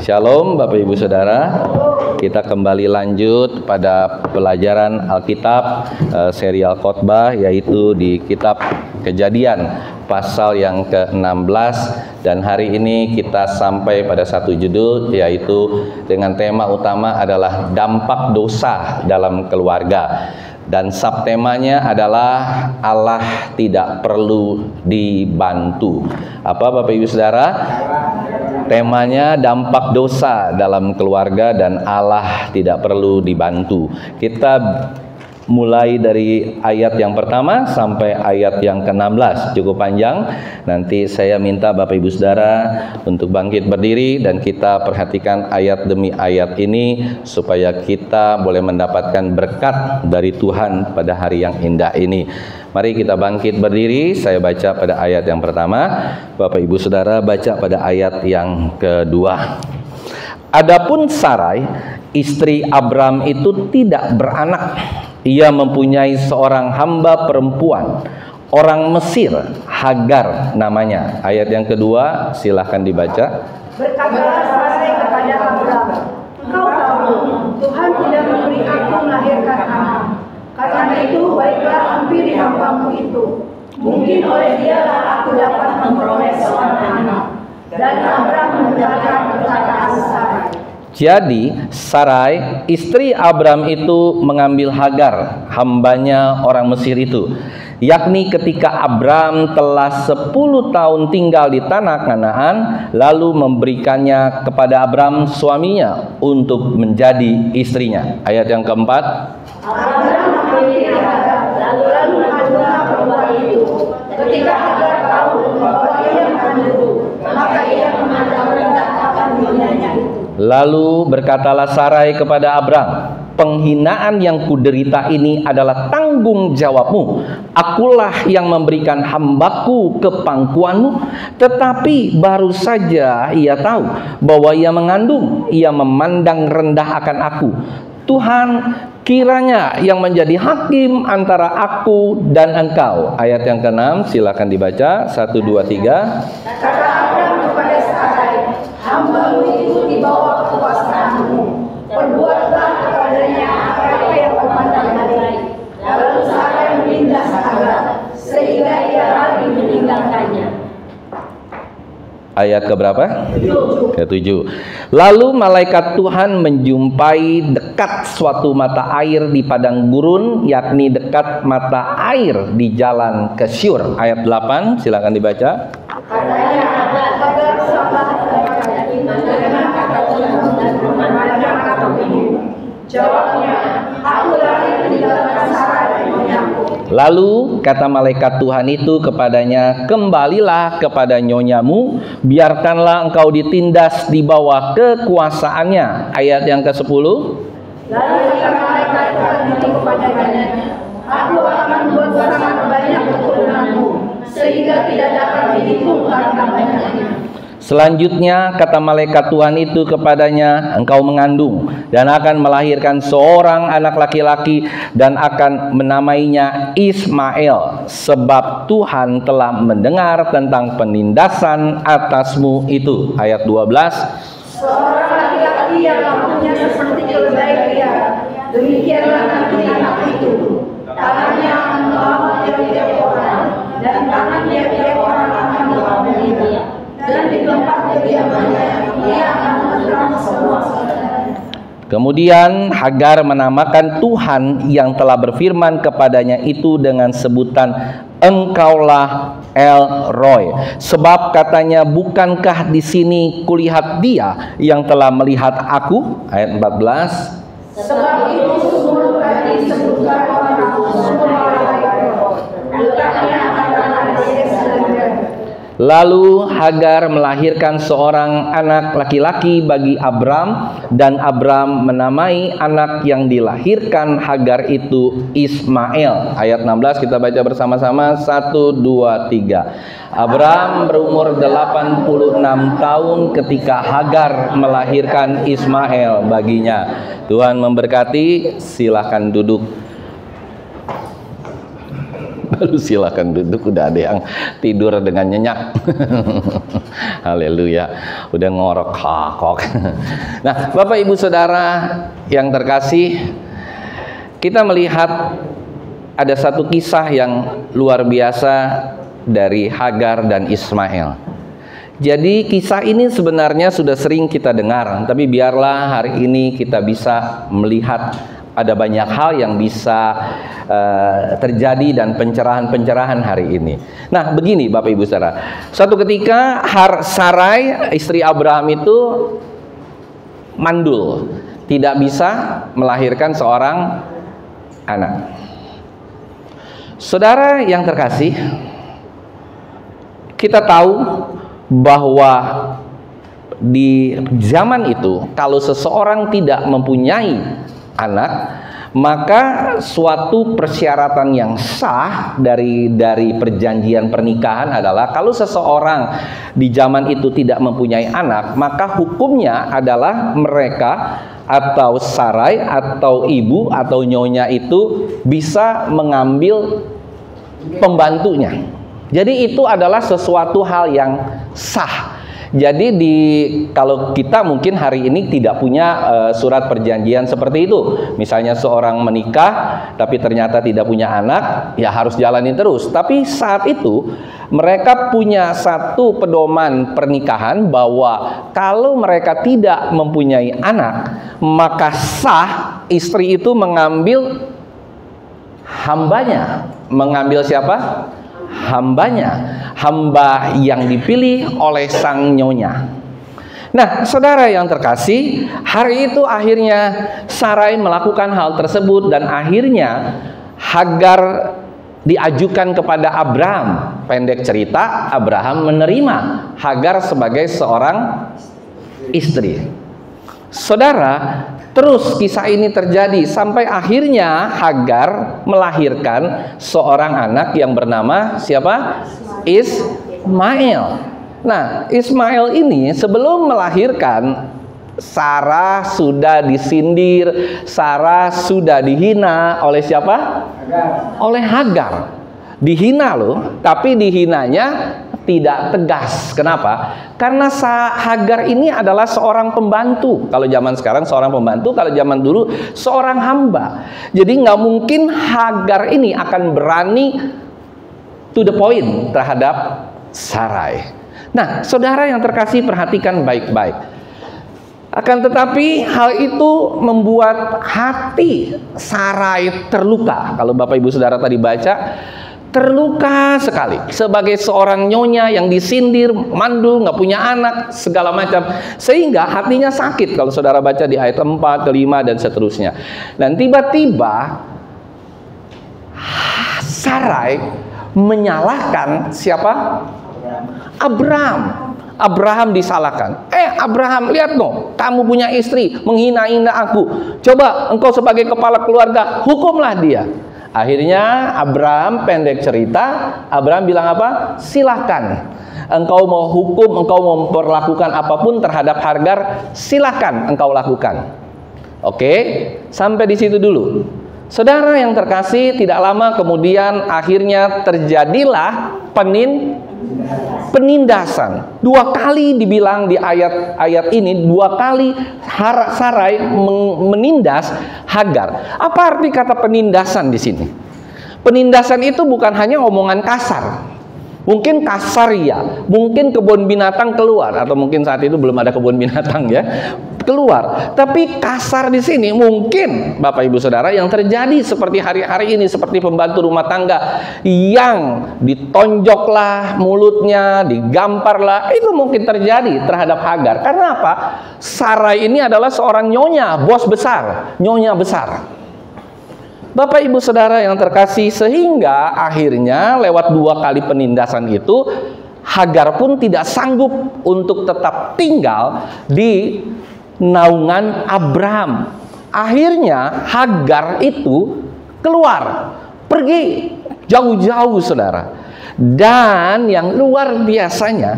Shalom Bapak Ibu Saudara, kita kembali lanjut pada pelajaran Alkitab serial khotbah, yaitu di kitab Kejadian pasal yang ke-16, dan hari ini kita sampai pada satu judul, yaitu dengan tema utama adalah dampak dosa dalam keluarga. Dan subtemanya adalah Allah tidak perlu dibantu. Apa Bapak Ibu Saudara? Temanya dampak dosa dalam keluarga dan Allah tidak perlu dibantu. Kita mulai dari ayat yang pertama sampai ayat yang ke-16, cukup panjang. Nanti saya minta Bapak Ibu Saudara untuk bangkit berdiri dan kita perhatikan ayat demi ayat ini supaya kita boleh mendapatkan berkat dari Tuhan pada hari yang indah ini. Mari kita bangkit berdiri. Saya baca pada ayat yang pertama, Bapak Ibu Saudara baca pada ayat yang kedua. Adapun Sarai, istri Abram itu tidak beranak. Ia mempunyai seorang hamba perempuan, orang Mesir, Hagar namanya. Ayat yang kedua, silahkan dibaca. Berkatalah Sarai kepada Abram, "Engkau tahu, Tuhan tidak memberi aku melahirkan anak. Karena itu baiklah hampiri hambamu itu. Mungkin oleh dialah aku dapat memperoleh seorang anak." Dan Abram mendengarkan perkataan Sarai. Jadi Sarai, istri Abram itu mengambil Hagar, hambanya orang Mesir itu. Yakni ketika Abram telah 10 tahun tinggal di tanah Kanaan, lalu memberikannya kepada Abram suaminya untuk menjadi istrinya. Ayat yang keempat. Abram mengambil Hagar, lalu mengandunglah perempuan itu. Ketika Hagar tahu bahwa ia mengandung, maka ia memandang rendah akan nyonyanya itu. Lalu berkatalah Sarai kepada Abram, "Penghinaan yang kuderita ini adalah tanggung jawabmu. Akulah yang memberikan hambaku ke pangkuanmu." Tetapi baru saja ia tahu bahwa ia mengandung, ia memandang rendah akan aku. Tuhan kiranya yang menjadi hakim antara aku dan engkau. Ayat yang ke-6, silakan dibaca. 1, 2, 3. Kata Abram kepada Sarai, "Hambamu itu di bawah kekuasaanmu. Perbuatlah kepadanya apa yang kau pandang baik." Lalu Sarai menindas Hagar, sehingga ia lari meninggalkannya. Ayat keberapa? Ke-7. Lalu malaikat Tuhan menjumpai dekat suatu mata air di padang gurun, yakni dekat mata air di jalan ke Syur. Ayat 8, silakan dibaca. Katanya, Hagar salah dengan kata Tuhan dan memandang kata ini. Jawabnya, "Aku lari meninggalkan Sarai nyonyaku." Lalu kata malaikat Tuhan itu kepadanya, "Kembalilah kepada nyonyamu, biarkanlah engkau ditindas di bawah kekuasaannya." Ayat yang ke-10. Lalu kata malaikat Tuhan itu kepadanya, "Aku akan buat sangat banyak keturunanmu, sehingga tidak dapat dihitung karena banyaknya." Selanjutnya kata malaikat Tuhan itu kepadanya, "Engkau mengandung dan akan melahirkan seorang anak laki-laki dan akan menamainya Ismail, sebab Tuhan telah mendengar tentang penindasan atasmu itu." Ayat 12. Seorang laki-laki yang lampunya seperti keledai liar, demikianlah nanti anak itu. Tangannya akan melawan tiap-tiap orang, dan tangan tiap-tiap orang akan melawan dia. Dan di tempat kediamannya ia akan menerang semua saudaranya. Kemudian Hagar menamakan Tuhan yang telah berfirman kepadanya itu dengan sebutan "Engkaulah El Roy." Sebab katanya, "Bukankah di sini kulihat Dia yang telah melihat aku?" Ayat 14. Sebab itu sumur tadi disebutkan orang sumur Roy. Letaknya antara Kadesh dan Bered. Lalu Hagar melahirkan seorang anak laki-laki bagi Abram, dan Abram menamai anak yang dilahirkan Hagar itu Ismail. Ayat 16 kita baca bersama-sama. 1, 2, 3. Abram berumur 86 tahun ketika Hagar melahirkan Ismail baginya. Tuhan memberkati. Silahkan duduk. Lu silakan duduk, udah ada yang tidur dengan nyenyak. Haleluya, udah ngorok kakok. Nah, Bapak Ibu Saudara yang terkasih, kita melihat ada satu kisah yang luar biasa dari Hagar dan Ismail. Jadi kisah ini sebenarnya sudah sering kita dengar, tapi biarlah hari ini kita bisa melihat ada banyak hal yang bisa terjadi dan pencerahan-pencerahan hari ini. Nah, begini Bapak Ibu Saudara. Suatu ketika Sarai, istri Abraham itu mandul, tidak bisa melahirkan seorang anak. Saudara yang terkasih, kita tahu bahwa di zaman itu kalau seseorang tidak mempunyai anak, maka suatu persyaratan yang sah dari perjanjian pernikahan adalah kalau seseorang di zaman itu tidak mempunyai anak, maka hukumnya adalah mereka atau Sarai atau ibu atau nyonya itu bisa mengambil pembantunya. Jadi itu adalah sesuatu hal yang sah. Jadi kalau kita mungkin hari ini tidak punya surat perjanjian seperti itu. Misalnya seorang menikah tapi ternyata tidak punya anak, ya harus jalanin terus. Tapi saat itu mereka punya satu pedoman pernikahan bahwa kalau mereka tidak mempunyai anak, maka sah istri itu mengambil hambanya. Mengambil siapa? Hambanya, hamba yang dipilih oleh sang nyonya. Nah, saudara yang terkasih, hari itu akhirnya Sarai melakukan hal tersebut dan akhirnya Hagar diajukan kepada Abraham. Pendek cerita, Abraham menerima Hagar sebagai seorang istri. Saudara, terus kisah ini terjadi sampai akhirnya Hagar melahirkan seorang anak yang bernama siapa? Ismail. Nah, Ismail ini sebelum melahirkan, Sarah sudah disindir, Sarah sudah dihina oleh siapa? Oleh Hagar. Dihina loh, tapi dihinanya tidak tegas. Kenapa? Karena Hagar ini adalah seorang pembantu. Kalau zaman sekarang seorang pembantu, kalau zaman dulu seorang hamba. Jadi nggak mungkin Hagar ini akan berani to the point terhadap Sarai. Nah, saudara yang terkasih, perhatikan baik-baik. Akan tetapi hal itu membuat hati Sarai terluka. Kalau Bapak Ibu Saudara tadi baca, terluka sekali sebagai seorang nyonya yang disindir, mandul, nggak punya anak, segala macam, sehingga hatinya sakit. Kalau saudara baca di ayat 4, 5 dan seterusnya. Dan tiba-tiba Sarai menyalahkan siapa? Abraham. Abraham disalahkan. Abraham, lihat no, kamu punya istri menghina-hina aku. Coba engkau sebagai kepala keluarga, hukumlah dia. Akhirnya Abraham, pendek cerita, Abraham bilang apa? Silahkan. Engkau mau hukum, engkau mau memperlakukan apapun terhadap Hagar, silahkan engkau lakukan. Oke, sampai di situ dulu. Saudara yang terkasih, tidak lama kemudian akhirnya terjadilah penindasan. 2 kali dibilang di ayat ini, 2 kali Sarai menindas Hagar. Apa arti kata penindasan di sini? Penindasan itu bukan hanya omongan kasar. Mungkin kasar ya, mungkin kebun binatang keluar, atau mungkin saat itu belum ada kebun binatang ya, keluar. Tapi kasar di sini mungkin Bapak Ibu Saudara yang terjadi seperti hari-hari ini, seperti pembantu rumah tangga yang ditonjoklah mulutnya, digamparlah, itu mungkin terjadi terhadap Hagar. Karena apa? Sarai ini adalah seorang nyonya, bos besar, nyonya besar. Bapak Ibu Saudara yang terkasih, sehingga akhirnya lewat 2 kali penindasan itu, Hagar pun tidak sanggup untuk tetap tinggal di naungan Abraham. Akhirnya Hagar itu keluar, pergi jauh-jauh saudara. Dan yang luar biasanya,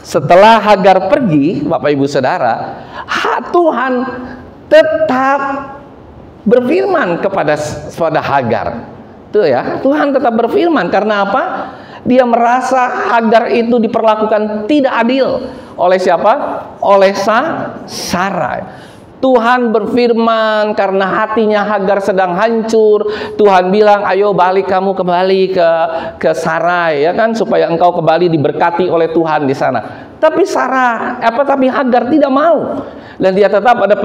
setelah Hagar pergi, Bapak Ibu Saudara, Tuhan tetap berfirman kepada Hagar. Tuh ya, Tuhan tetap berfirman. Karena apa? Dia merasa Hagar itu diperlakukan tidak adil. Oleh siapa? Oleh Sarai. Tuhan berfirman karena hatinya Hagar sedang hancur. Tuhan bilang, ayo balik kamu kembali ke Sarai, ya kan, supaya engkau kembali diberkati oleh Tuhan di sana. Tapi tapi Hagar tidak mau, dan dia tetap ada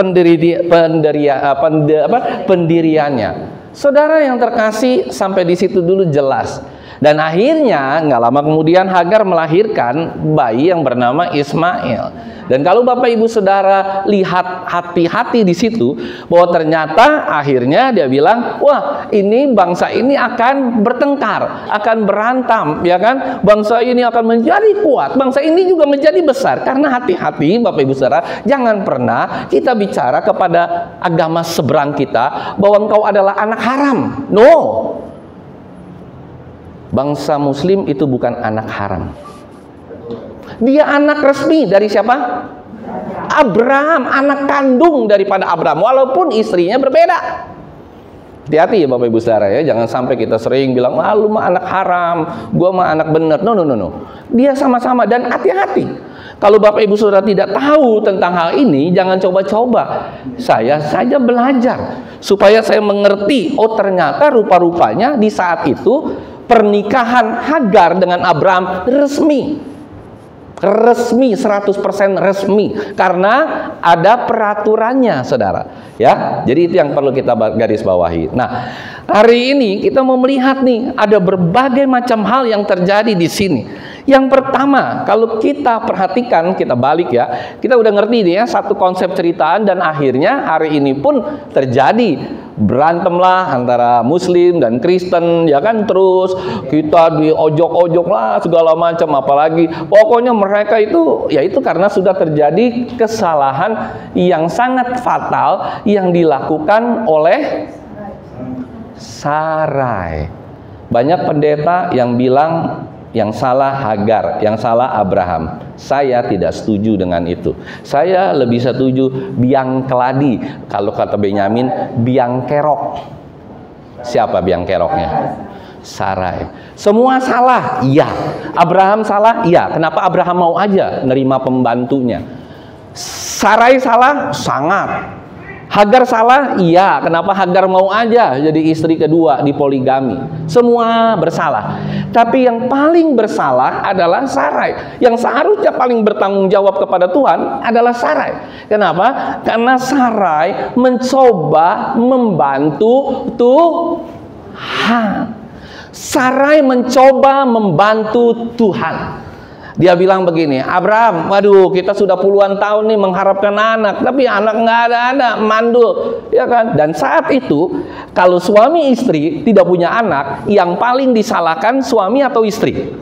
pendiriannya. Saudara yang terkasih, sampai di situ dulu jelas. Dan akhirnya nggak lama kemudian Hagar melahirkan bayi yang bernama Ismail. Dan kalau Bapak Ibu Saudara lihat hati-hati di situ, bahwa ternyata akhirnya dia bilang, wah, ini bangsa ini akan bertengkar, akan berantam, ya kan? Bangsa ini akan menjadi kuat, bangsa ini juga menjadi besar. Karena hati-hati Bapak Ibu Saudara, jangan pernah kita bicara kepada agama seberang kita bahwa engkau adalah anak haram. No. Bangsa Muslim itu bukan anak haram. Dia anak resmi dari siapa? Abraham, anak kandung daripada Abraham, walaupun istrinya berbeda. Hati-hati ya Bapak Ibu Saudara ya, jangan sampai kita sering bilang, "Ah, lu mah anak haram, gua mah anak bener." No. Dia sama-sama, dan hati-hati. Kalau Bapak Ibu Saudara tidak tahu tentang hal ini, jangan coba-coba. Saya saja belajar supaya saya mengerti, oh ternyata rupa-rupanya di saat itu pernikahan Hagar dengan Abraham resmi 100% resmi, karena ada peraturannya, saudara, ya. Jadi itu yang perlu kita garis bawahi. Nah, hari ini kita mau melihat nih, ada berbagai macam hal yang terjadi di sini. Yang pertama, kalau kita perhatikan, kita balik ya, kita udah ngerti nih ya, satu konsep ceritaan, dan akhirnya hari ini pun terjadi berantemlah antara Muslim dan Kristen, ya kan, terus kita diojok-ojok lah segala macam, apalagi pokoknya mereka itu, ya itu karena sudah terjadi kesalahan yang sangat fatal yang dilakukan oleh Sarai. Banyak pendeta yang bilang yang salah Hagar, yang salah Abraham. Saya tidak setuju dengan itu. Saya lebih setuju biang keladi. Kalau kata Benyamin, biang kerok. Siapa biang keroknya? Sarai. Semua salah, iya. Abraham salah, iya. Kenapa Abraham mau aja nerima pembantunya? Sarai salah, sangat. Hagar salah, iya. Kenapa Hagar mau aja jadi istri kedua di poligami? Semua bersalah. Tapi yang paling bersalah adalah Sarai. Yang seharusnya paling bertanggung jawab kepada Tuhan adalah Sarai. Kenapa? Karena Sarai mencoba membantu Tuhan. Sarai mencoba membantu Tuhan. Dia bilang begini, Abraham, waduh, kita sudah puluhan tahun nih mengharapkan anak, tapi anak nggak ada, mandul, ya kan? Dan saat itu, kalau suami istri tidak punya anak, yang paling disalahkan suami atau istri?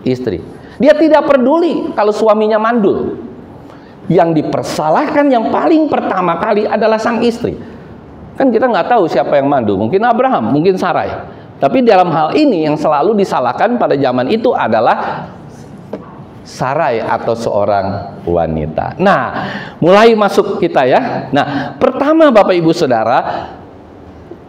Istri. Dia tidak peduli kalau suaminya mandul. Yang dipersalahkan yang paling pertama kali adalah sang istri. Kan kita nggak tahu siapa yang mandul, mungkin Abraham, mungkin Sarai. Tapi dalam hal ini yang selalu disalahkan pada zaman itu adalah Sarai atau seorang wanita. Nah, mulai masuk kita ya. Nah, pertama Bapak Ibu Saudara,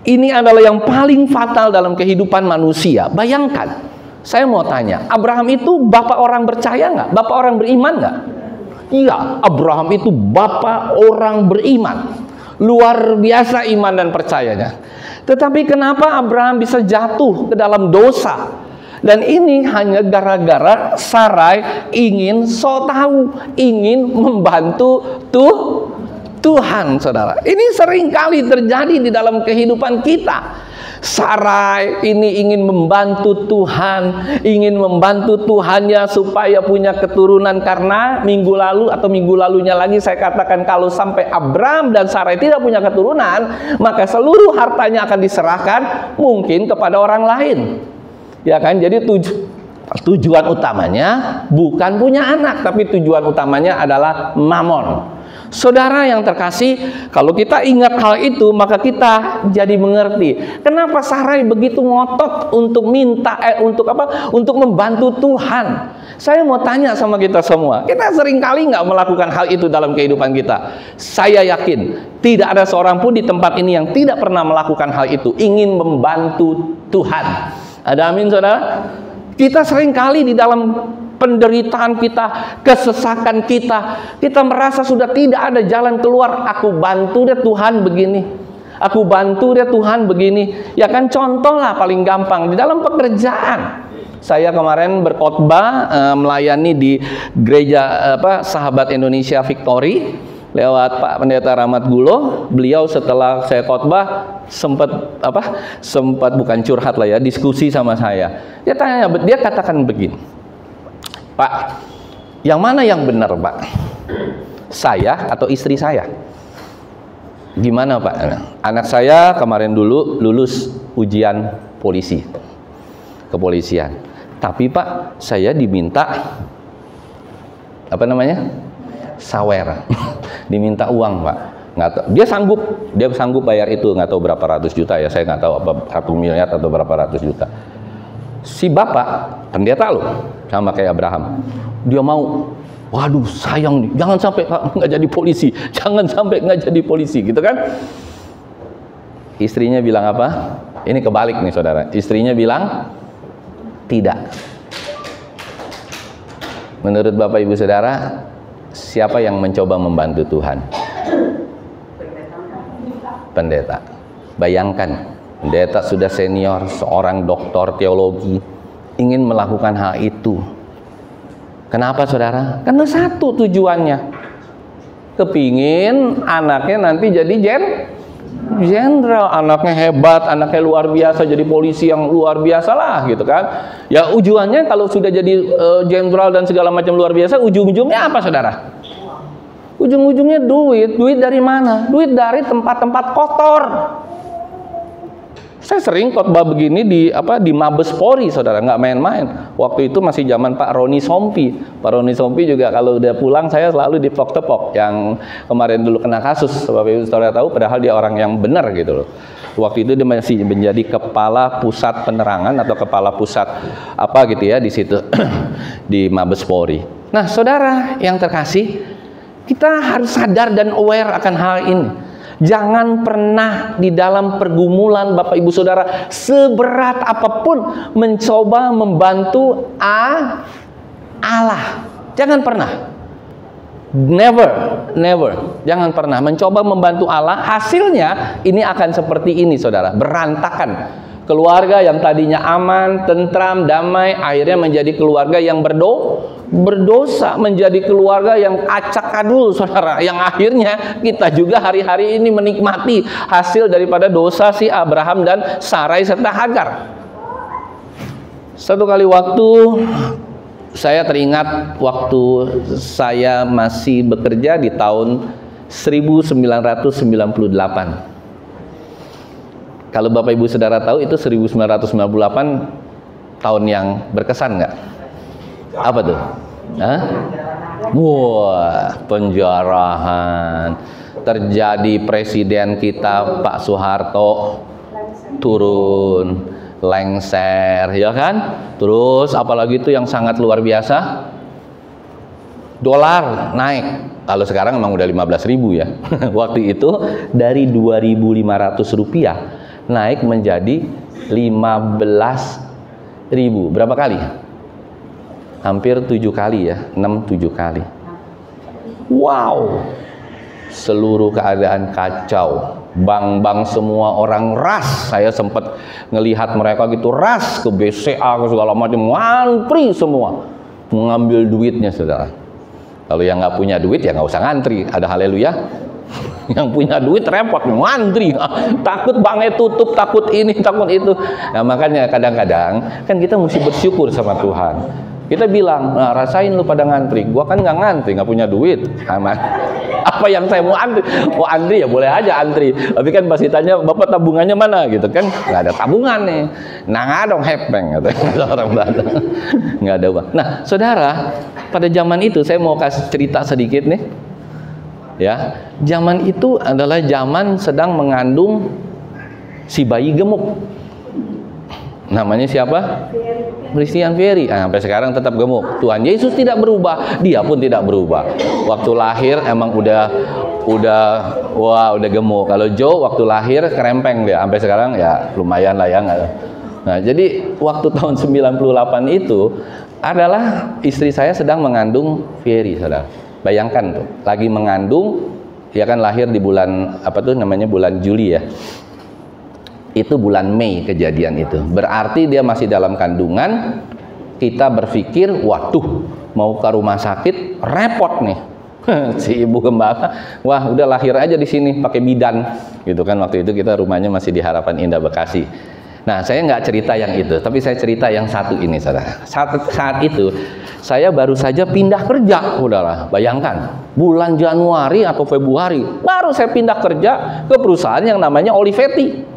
ini adalah yang paling fatal dalam kehidupan manusia. Bayangkan, saya mau tanya, Abraham itu bapak orang percaya nggak? Bapak orang beriman nggak? Iya, Abraham itu bapak orang beriman. Luar biasa iman dan percayanya. Tetapi kenapa Abraham bisa jatuh ke dalam dosa? Dan ini hanya gara-gara Sarai ingin so tahu, ingin membantu Tuhan, saudara. Ini seringkali terjadi di dalam kehidupan kita. Sarai ini ingin membantu Tuhan, ingin membantu Tuhannya supaya punya keturunan. Karena minggu lalu atau minggu lalunya lagi saya katakan, kalau sampai Abraham dan Sarai tidak punya keturunan, maka seluruh hartanya akan diserahkan mungkin kepada orang lain. Ya kan, jadi tujuan utamanya bukan punya anak, tapi tujuan utamanya adalah mamon. Saudara yang terkasih, kalau kita ingat hal itu, maka kita jadi mengerti kenapa Sarai begitu ngotot untuk minta untuk membantu Tuhan. Saya mau tanya sama kita semua, kita seringkali nggak melakukan hal itu dalam kehidupan kita. Saya yakin tidak ada seorang pun di tempat ini yang tidak pernah melakukan hal itu, ingin membantu Tuhan. Ada amin, saudara? Kita seringkali di dalam penderitaan kita, kesesakan kita merasa sudah tidak ada jalan keluar. Aku bantu deh Tuhan begini, aku bantu deh Tuhan begini. Ya kan, contoh lah paling gampang di dalam pekerjaan. Saya kemarin berkhotbah melayani di gereja Sahabat Indonesia Victory lewat Pak Pendeta Rahmat Gulo. Beliau setelah saya khotbah sempat bukan curhat lah ya, diskusi sama saya. Dia katakan begini, Pak, yang mana yang benar, Pak? Saya atau istri saya? Gimana, Pak? Anak saya kemarin dulu lulus ujian kepolisian. Tapi Pak, saya diminta sawer, diminta uang, Pak. Nggak tahu, dia sanggup bayar itu, nggak tahu berapa ratus juta ya, saya nggak tahu apa 1 miliar atau berapa ratus juta. Si bapak pendeta loh, sama kayak Abraham, dia mau, waduh sayang nih, jangan sampai nggak jadi polisi, jangan sampai nggak jadi polisi, gitu kan? Istrinya bilang apa? Ini kebalik nih saudara, istrinya bilang tidak. Menurut Bapak Ibu Saudara, siapa yang mencoba membantu Tuhan? Pendeta. Bayangkan, pendeta sudah senior, seorang doktor teologi, ingin melakukan hal itu. Kenapa saudara? Karena satu tujuannya, kepingin anaknya nanti jadi jenderal, anaknya hebat, anaknya luar biasa, jadi polisi yang luar biasa lah gitu kan. Ya ujungnya kalau sudah jadi jenderal dan segala macam luar biasa, ujung-ujungnya apa saudara? Ujung-ujungnya duit. Duit dari mana? Duit dari tempat-tempat kotor. Saya sering khotbah begini di Mabes Polri, saudara, nggak main-main. Waktu itu masih zaman Pak Roni Sompi. Pak Roni Sompi juga kalau udah pulang saya selalu ditepok-tepok. Yang kemarin dulu kena kasus, Bapak Ibu Saudara tahu, padahal dia orang yang benar gitu loh. Waktu itu dia masih menjadi kepala pusat penerangan atau kepala pusat di situ di Mabes Polri. Nah, saudara yang terkasih, kita harus sadar dan aware akan hal ini. Jangan pernah di dalam pergumulan Bapak Ibu Saudara, seberat apapun, mencoba membantu Allah. Jangan pernah. Never. Jangan pernah mencoba membantu Allah. Hasilnya ini akan seperti ini saudara, berantakan. Keluarga yang tadinya aman, tentram, damai, akhirnya menjadi keluarga yang berdosa, menjadi keluarga yang acak adul saudara, yang akhirnya kita juga hari-hari ini menikmati hasil daripada dosa si Abraham dan Sarai serta Hagar. Satu kali waktu saya teringat waktu saya masih bekerja di tahun 1998. Kalau Bapak Ibu Saudara tahu itu 1998 tahun yang berkesan nggak? Apa tuh? Wah, penjarahan. Terjadi presiden kita Pak Soeharto turun, lengser, ya kan? Terus apalagi itu yang sangat luar biasa, dolar naik. Kalau sekarang memang udah 15.000 ya. Waktu itu dari 2.500 rupiah naik menjadi 15.000. Berapa kali? Hampir 7 kali ya, 6-7 kali. Wow, seluruh keadaan kacau. Bank-bank semua orang ras. Saya sempat ngelihat mereka gitu ras ke BCA ke segala macam, ngantri semua mengambil duitnya saudara. Kalau yang nggak punya duit ya nggak usah ngantri. Ada haleluya. Yang punya duit repot ngantri, takut banknya tutup, takut ini, takut itu. Nah makanya kadang-kadang kan kita mesti bersyukur sama Tuhan. Kita bilang, nah, rasain lu pada ngantri, gua kan nggak ngantri, nggak punya duit, aman. Apa yang saya mau antri? Mau antri ya boleh aja antri. Tapi kan pasti tanya, bapak tabungannya mana gitu kan? Nggak ada tabungan nih. Nah nggak dong hepeng, kata orang Batak. Nggak ada uang. Nah saudara, pada zaman itu saya mau kasih cerita sedikit nih. Ya, zaman itu adalah zaman sedang mengandung si bayi gemuk. Namanya siapa? Christian Ferry. Nah, sampai sekarang tetap gemuk. Tuhan Yesus tidak berubah, dia pun tidak berubah. Waktu lahir emang udah gemuk. Kalau Joe waktu lahir kerempeng dia. Sampai sekarang ya lumayan lah ya. Nah, jadi waktu tahun 98 itu adalah istri saya sedang mengandung Ferry, saudara. Bayangkan tuh, lagi mengandung, dia kan lahir di bulan bulan Juli ya. Itu bulan Mei kejadian itu. Berarti dia masih dalam kandungan. Kita berpikir, waduh, mau ke rumah sakit repot nih. Si ibu gembala, wah udah lahir aja di sini pakai bidan, gitu kan. Waktu itu kita rumahnya masih di Harapan Indah Bekasi. Nah, saya nggak cerita yang itu, tapi saya cerita yang satu ini, saudara. Saat itu saya baru saja pindah kerja, saudara. Bayangkan, bulan Januari atau Februari baru saya pindah kerja ke perusahaan yang namanya Olivetti.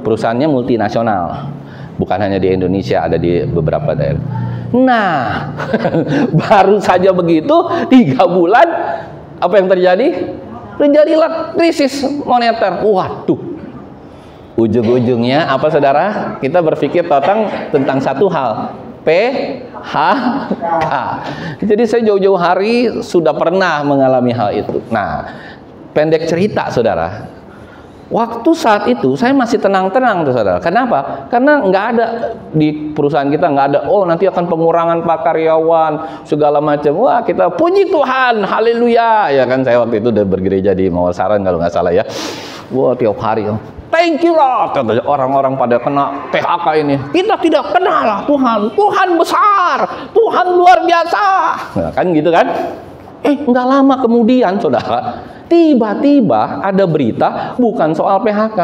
Perusahaannya multinasional, bukan hanya di Indonesia, ada di beberapa daerah. Nah, baru saja begitu 3 bulan, apa yang terjadi? Terjadilah krisis moneter. Waduh. Ujung-ujungnya apa, saudara? Kita berpikir tentang satu hal, PHK. Jadi saya jauh-jauh hari sudah pernah mengalami hal itu. Nah, pendek cerita, saudara. Waktu saat itu saya masih tenang-tenang tuh, saudara. Kenapa? Karena nggak ada di perusahaan kita, nggak ada, oh nanti akan pengurangan pak karyawan segala macam. Wah, kita puji Tuhan, haleluya. Ya kan, saya waktu itu udah bergereja di Mawasaran kalau nggak salah ya. Wah, tiap hari, thank you Lord, katanya orang-orang pada kena PHK ini. Kita tidak kenal lah Tuhan. Tuhan besar, Tuhan luar biasa. Nah, kan gitu kan? Nggak lama kemudian, saudara, tiba-tiba ada berita bukan soal PHK.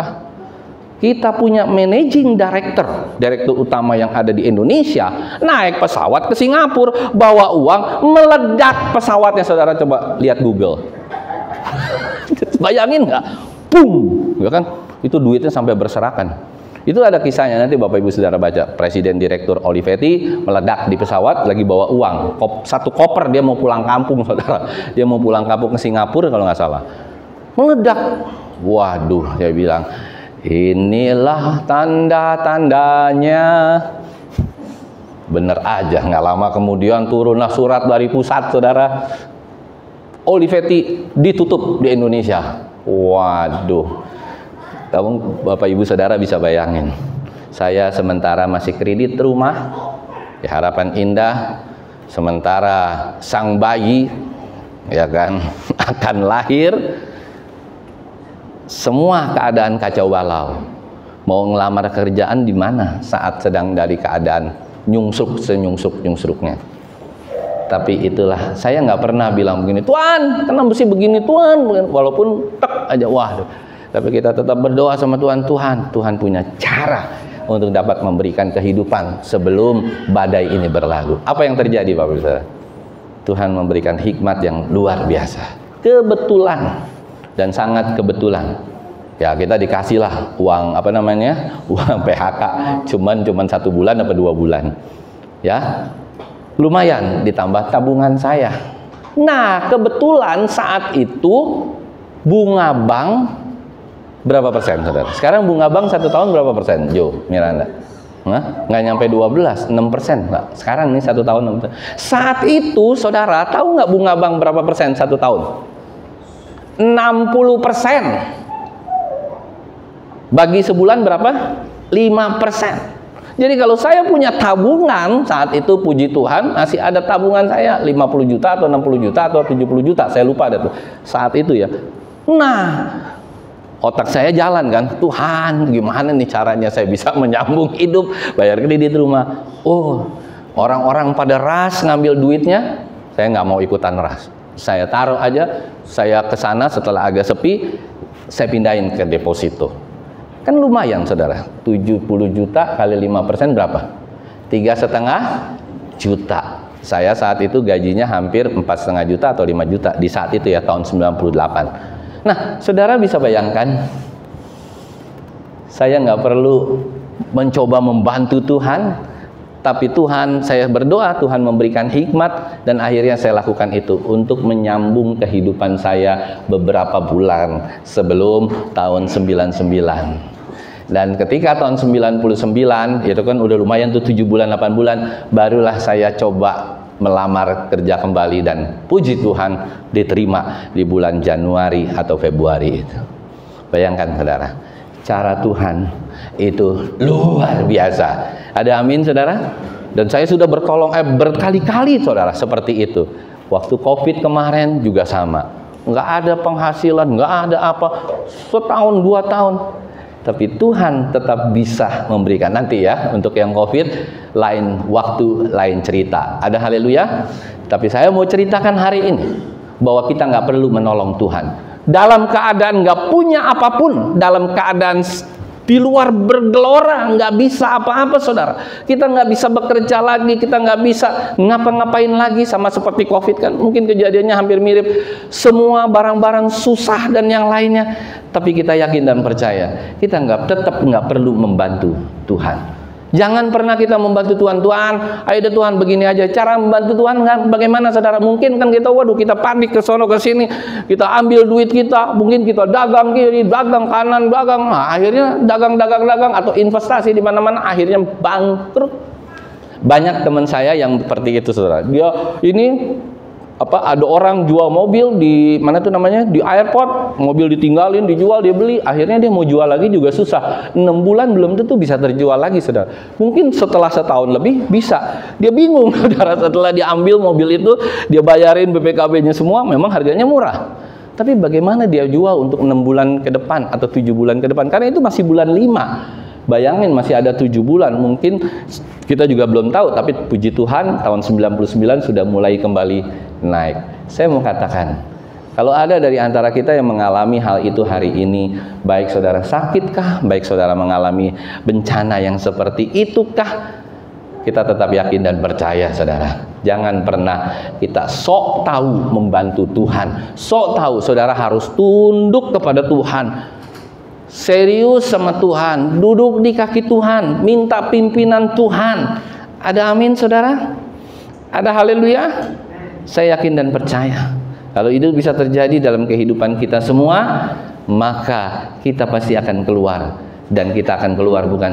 Kita punya managing director, direktur utama yang ada di Indonesia, naik pesawat ke Singapura, bawa uang, meledak pesawatnya, saudara. Coba lihat Google. Bayangin nggak? Boom, ya kan? Itu duitnya sampai berserakan. Itu ada kisahnya, nanti Bapak Ibu Saudara baca. Presiden Direktur Olivetti meledak di pesawat lagi bawa uang. Satu koper, dia mau pulang kampung, saudara. Dia mau pulang kampung ke Singapura kalau nggak salah. Meledak. Waduh, dia bilang, inilah tanda-tandanya. Bener aja, nggak lama kemudian turunlah surat dari pusat, saudara. Olivetti ditutup di Indonesia. Waduh. Kamu Bapak Ibu Saudara bisa bayangin, saya sementara masih kredit rumah di Harapan Indah, sementara sang bayi ya kan akan lahir, semua keadaan kacau balau. Mau ngelamar kerjaan di mana saat sedang dari keadaan nyungsruknya. Tapi itulah, saya nggak pernah bilang begini, Tuhan, kenapa mesti begini Tuhan, walaupun tek aja, wah. Tapi kita tetap berdoa sama Tuhan. Tuhan punya cara untuk dapat memberikan kehidupan sebelum badai ini berlalu. Apa yang terjadi, Bapak Ibu Saudara? Tuhan memberikan hikmat yang luar biasa. Kebetulan dan sangat kebetulan. Ya, kita dikasihlah uang uang PHK. Cuman 1 bulan apa 2 bulan. Ya, lumayan ditambah tabungan saya. Nah, kebetulan saat itu bunga bank berapa persen, saudara? Sekarang bunga bank 1 tahun berapa persen, Jo, Miranda? Nggak nyampe 12, 6%, Pak. Sekarang nih 1 tahun 6%. Saat itu, saudara, tahu nggak bunga bank berapa persen 1 tahun? 60%. Bagi sebulan berapa? 5%. Jadi kalau saya punya tabungan saat itu, puji Tuhan, masih ada tabungan saya 50 juta atau 60 juta atau 70 juta, saya lupa ada tuh saat itu ya. Nah, otak saya jalan kan, Tuhan gimana nih caranya saya bisa menyambung hidup, bayar kredit rumah. Oh, orang-orang pada ras ngambil duitnya, saya nggak mau ikutan ras. Saya taruh aja, saya ke sana setelah agak sepi, saya pindahin ke deposito. Kan lumayan, saudara, 70 juta kali 5% berapa? 3,5 juta. Saya saat itu gajinya hampir 4,5 juta atau 5 juta di saat itu ya, tahun 98. Nah, saudara bisa bayangkan, saya nggak perlu mencoba membantu Tuhan, Tapi Tuhan, saya berdoa Tuhan memberikan hikmat dan akhirnya saya lakukan itu untuk menyambung kehidupan saya beberapa bulan sebelum tahun 99. Dan ketika tahun 99 itu kan udah lumayan tuh 7 bulan 8 bulan, barulah saya coba melamar kerja kembali dan puji Tuhan diterima di bulan Januari atau Februari itu. Bayangkan saudara, cara Tuhan itu luar biasa. Ada amin saudara? Dan saya sudah berkali-kali saudara seperti itu. Waktu COVID kemarin juga sama. Nggak ada penghasilan, nggak ada apa. Setahun 2 tahun. Tapi Tuhan tetap bisa memberikan. Nanti ya, untuk yang COVID, lain waktu, lain cerita. Ada haleluya? Tapi saya mau ceritakan hari ini bahwa kita nggak perlu menolong Tuhan. Dalam keadaan nggak punya apapun, dalam keadaan di luar bergelora, nggak bisa apa-apa saudara. Kita nggak bisa bekerja lagi, kita nggak bisa ngapa-ngapain lagi, sama seperti COVID kan. Mungkin kejadiannya hampir mirip, semua barang-barang susah dan yang lainnya. Tapi kita yakin dan percaya, kita tetap nggak perlu membantu Tuhan. Jangan pernah kita membantu Tuhan. Tuhan, ayo deh Tuhan begini aja. Cara membantu Tuhan bagaimana saudara? Mungkin kan kita, waduh kita panik ke sono ke sini, kita ambil duit kita, mungkin kita dagang kiri, dagang kanan, dagang. Nah, akhirnya dagang atau investasi di mana-mana, akhirnya bangkrut. Banyak teman saya yang seperti itu saudara. Dia ini ada orang jual mobil di mana tuh namanya, di airport, mobil ditinggalin, dijual, dia beli, akhirnya dia mau jual lagi juga susah. 6 bulan belum tentu bisa terjual lagi saudara. Mungkin setelah setahun lebih bisa. Dia bingung saudara, setelah diambil mobil itu, dia bayarin BPKB-nya semua, memang harganya murah. Tapi bagaimana dia jual untuk 6 bulan ke depan atau 7 bulan ke depan, karena itu masih bulan 5. Bayangin masih ada 7 bulan, mungkin kita juga belum tahu, tapi puji Tuhan tahun 99 sudah mulai kembali naik. Saya mau katakan, kalau ada dari antara kita yang mengalami hal itu hari ini, baik saudara sakitkah, baik saudara mengalami bencana yang seperti itukah, kita tetap yakin dan percaya saudara. Jangan pernah kita sok tahu membantu Tuhan, sok tahu saudara harus tunduk kepada Tuhan. Serius sama Tuhan, duduk di kaki Tuhan, minta pimpinan Tuhan. Ada amin saudara? Ada haleluya? Saya yakin dan percaya kalau itu bisa terjadi dalam kehidupan kita semua, maka kita pasti akan keluar. Dan kita akan keluar bukan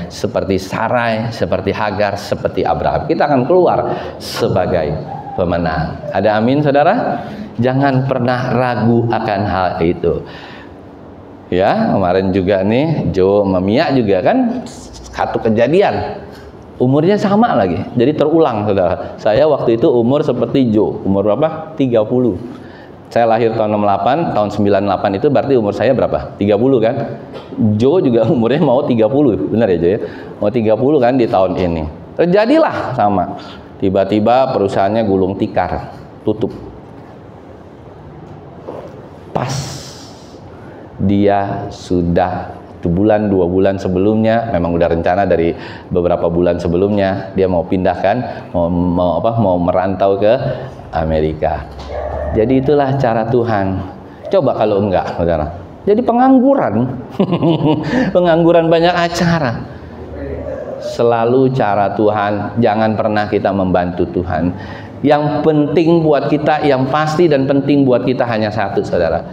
seperti Sarai, seperti Hagar, seperti Abraham. Kita akan keluar sebagai pemenang. Ada amin saudara? Jangan pernah ragu akan hal itu. Ya, kemarin juga nih Jo sama Mia juga kan satu kejadian. Umurnya sama lagi. Jadi terulang saudara. Saya waktu itu umur seperti Jo. Umur berapa? 30. Saya lahir tahun 68, tahun 98 itu berarti umur saya berapa? 30 kan? Jo juga umurnya mau 30. Benar ya Jo ya? Mau 30 kan di tahun ini. Terjadilah sama. Tiba-tiba perusahaannya gulung tikar, tutup. Pas dia sudah 2 bulan sebelumnya, memang udah rencana dari beberapa bulan sebelumnya dia mau pindahkan, mau merantau ke Amerika. Jadi itulah cara Tuhan. Coba kalau enggak saudara, jadi pengangguran. Pengangguran banyak acara. Selalu cara Tuhan, jangan pernah kita membantu Tuhan. Yang penting buat kita, yang pasti dan penting buat kita hanya satu saudara,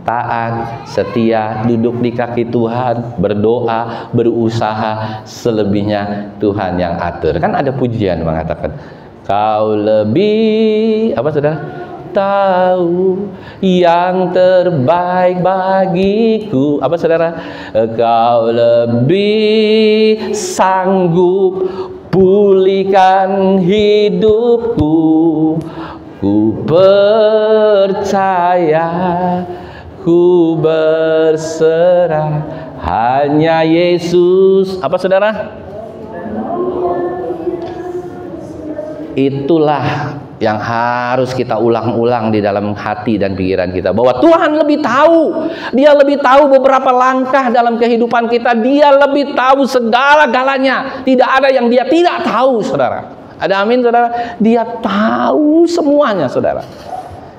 taat, setia, duduk di kaki Tuhan, berdoa, berusaha, selebihnya Tuhan yang atur. Kan ada pujian mengatakan, kau lebih, apa saudara? Tahu yang terbaik bagiku. Apa saudara? Kau lebih sanggup pulihkan hidupku. Ku percaya, ku berserah hanya Yesus. Apa saudara? Itulah yang harus kita ulang-ulang di dalam hati dan pikiran kita, bahwa Tuhan lebih tahu. Dia lebih tahu beberapa langkah dalam kehidupan kita. Dia lebih tahu segala-galanya. Tidak ada yang dia tidak tahu saudara. Ada amin saudara? Dia tahu semuanya saudara.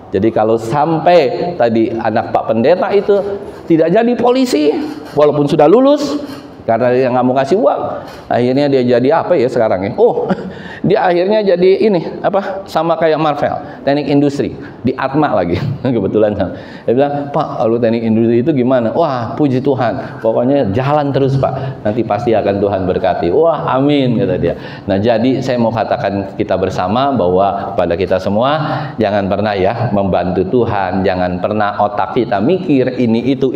Jadi kalau sampai tadi anak Pak Pendeta itu tidak jadi polisi, walaupun sudah lulus, Karena dia nggak mau kasih uang, akhirnya dia jadi apa ya sekarang ya? Oh, dia akhirnya jadi ini apa? Sama kayak Marvel, teknik industri di Atma lagi. Kebetulan dia bilang, Pak, lalu teknik industri itu gimana? Wah, puji Tuhan, pokoknya jalan terus Pak, nanti pasti akan Tuhan berkati. Wah, amin, kata dia. Nah, jadi saya mau katakan kita bersama bahwa pada kita semua jangan pernah ya membantu Tuhan, jangan pernah otak kita mikir ini itu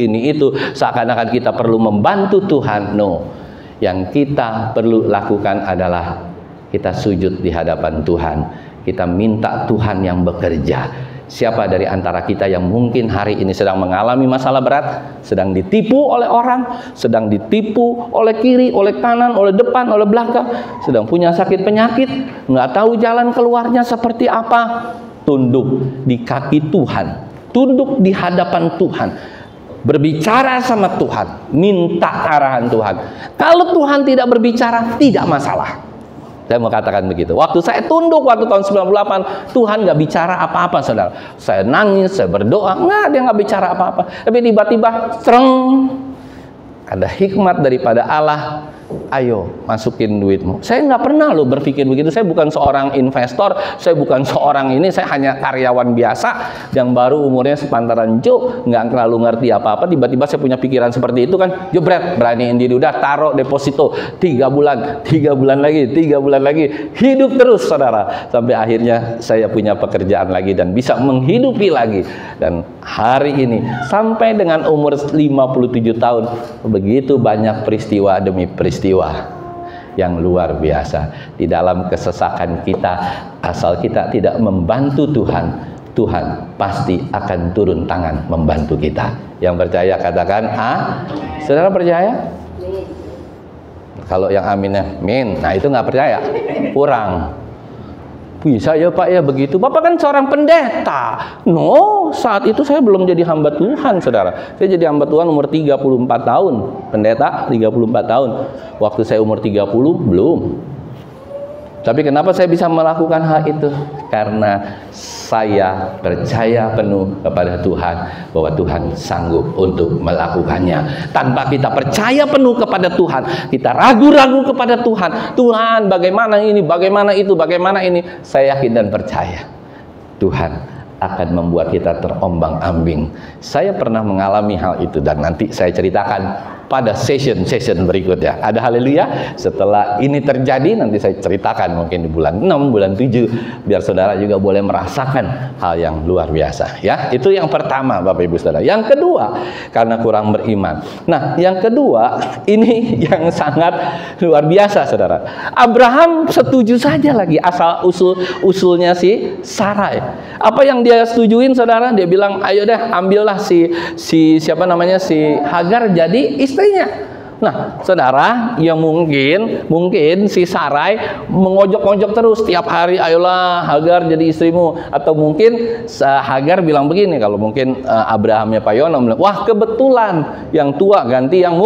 seakan-akan kita perlu membantu Tuhan. No, yang kita perlu lakukan adalah kita sujud di hadapan Tuhan, kita minta Tuhan yang bekerja. Siapa dari antara kita yang mungkin hari ini sedang mengalami masalah berat, sedang ditipu oleh orang, sedang ditipu oleh kiri, oleh kanan, oleh depan, oleh belakang, sedang punya sakit penyakit, nggak tahu jalan keluarnya seperti apa, tunduk di kaki Tuhan, tunduk di hadapan Tuhan, berbicara sama Tuhan, minta arahan Tuhan. Kalau Tuhan tidak berbicara, tidak masalah. Saya mau katakan begitu. Waktu saya tunduk waktu tahun 98, Tuhan nggak bicara apa-apa, saudara. Saya nangis, saya berdoa, dia nggak bicara apa-apa. Tapi tiba-tiba, sereng, ada hikmat daripada Allah. Ayo masukin duitmu. Saya nggak pernah loh berpikir begitu. Saya bukan seorang investor, saya bukan seorang ini. Saya hanya karyawan biasa yang baru umurnya sepantaran Jo, nggak terlalu ngerti apa-apa. Tiba-tiba saya punya pikiran seperti itu kan. Jebret, beraniin diri, udah taruh deposito 3 bulan, 3 bulan lagi, 3 bulan lagi, hidup terus saudara. Sampai akhirnya saya punya pekerjaan lagi dan bisa menghidupi lagi. Dan hari ini sampai dengan umur 57 tahun, begitu banyak peristiwa demi peristiwa yang luar biasa di dalam kesesakan kita. Asal kita tidak membantu Tuhan, Tuhan pasti akan turun tangan membantu kita. Yang percaya katakan saudara percaya? Kalau yang aminnya min, nah itu nggak percaya, kurang. Bisa ya Pak ya begitu. Bapak kan seorang pendeta. No, saat itu saya belum jadi hamba Tuhan, saudara. Saya jadi hamba Tuhan umur 34 tahun. Pendeta 34 tahun. Waktu saya umur 30 belum. Tapi kenapa saya bisa melakukan hal itu? Karena saya percaya penuh kepada Tuhan bahwa Tuhan sanggup untuk melakukannya. Tanpa kita percaya penuh kepada Tuhan, kita ragu-ragu kepada Tuhan. Tuhan, bagaimana ini, bagaimana itu, bagaimana ini? Saya yakin dan percaya Tuhan akan membuat kita terombang-ambing. Saya pernah mengalami hal itu dan nanti saya ceritakan pada session berikutnya. Ada haleluya. Setelah ini terjadi nanti saya ceritakan mungkin di bulan 6, bulan 7 biar saudara juga boleh merasakan hal yang luar biasa ya. Itu yang pertama Bapak Ibu Saudara. Yang kedua, karena kurang beriman. Nah, yang kedua ini yang sangat luar biasa Saudara. Abraham setuju saja lagi asal usulnya si Sarai. Apa yang dia setujuin Saudara? Dia bilang, "Ayo deh, ambillah si siapa namanya si Hagar jadi istrinya." Nah, saudara, ya mungkin si Sarai mengojok-ojok terus tiap hari, ayolah Hagar jadi istrimu. Atau mungkin Hagar bilang begini, kalau mungkin Abrahamnya Pak Yono bilang, wah kebetulan yang tua ganti yang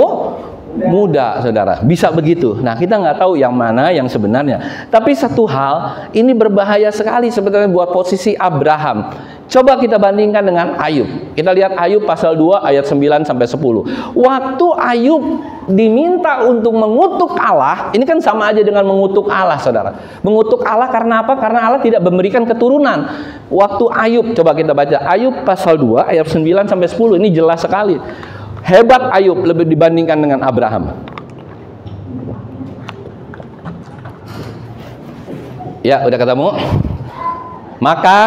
muda, saudara. Bisa begitu. Nah, kita nggak tahu yang mana yang sebenarnya. Tapi satu hal, ini berbahaya sekali sebenarnya buat posisi Abraham. Coba kita bandingkan dengan Ayub. Kita lihat Ayub pasal 2 ayat 9 sampai 10. Waktu Ayub diminta untuk mengutuk Allah, ini kan sama aja dengan mengutuk Allah, saudara. Mengutuk Allah karena apa? Karena Allah tidak memberikan keturunan. Waktu Ayub, coba kita baca Ayub pasal 2 ayat 9 sampai 10. Ini jelas sekali. Hebat Ayub lebih dibandingkan dengan Abraham. Ya, udah ketemu? Maka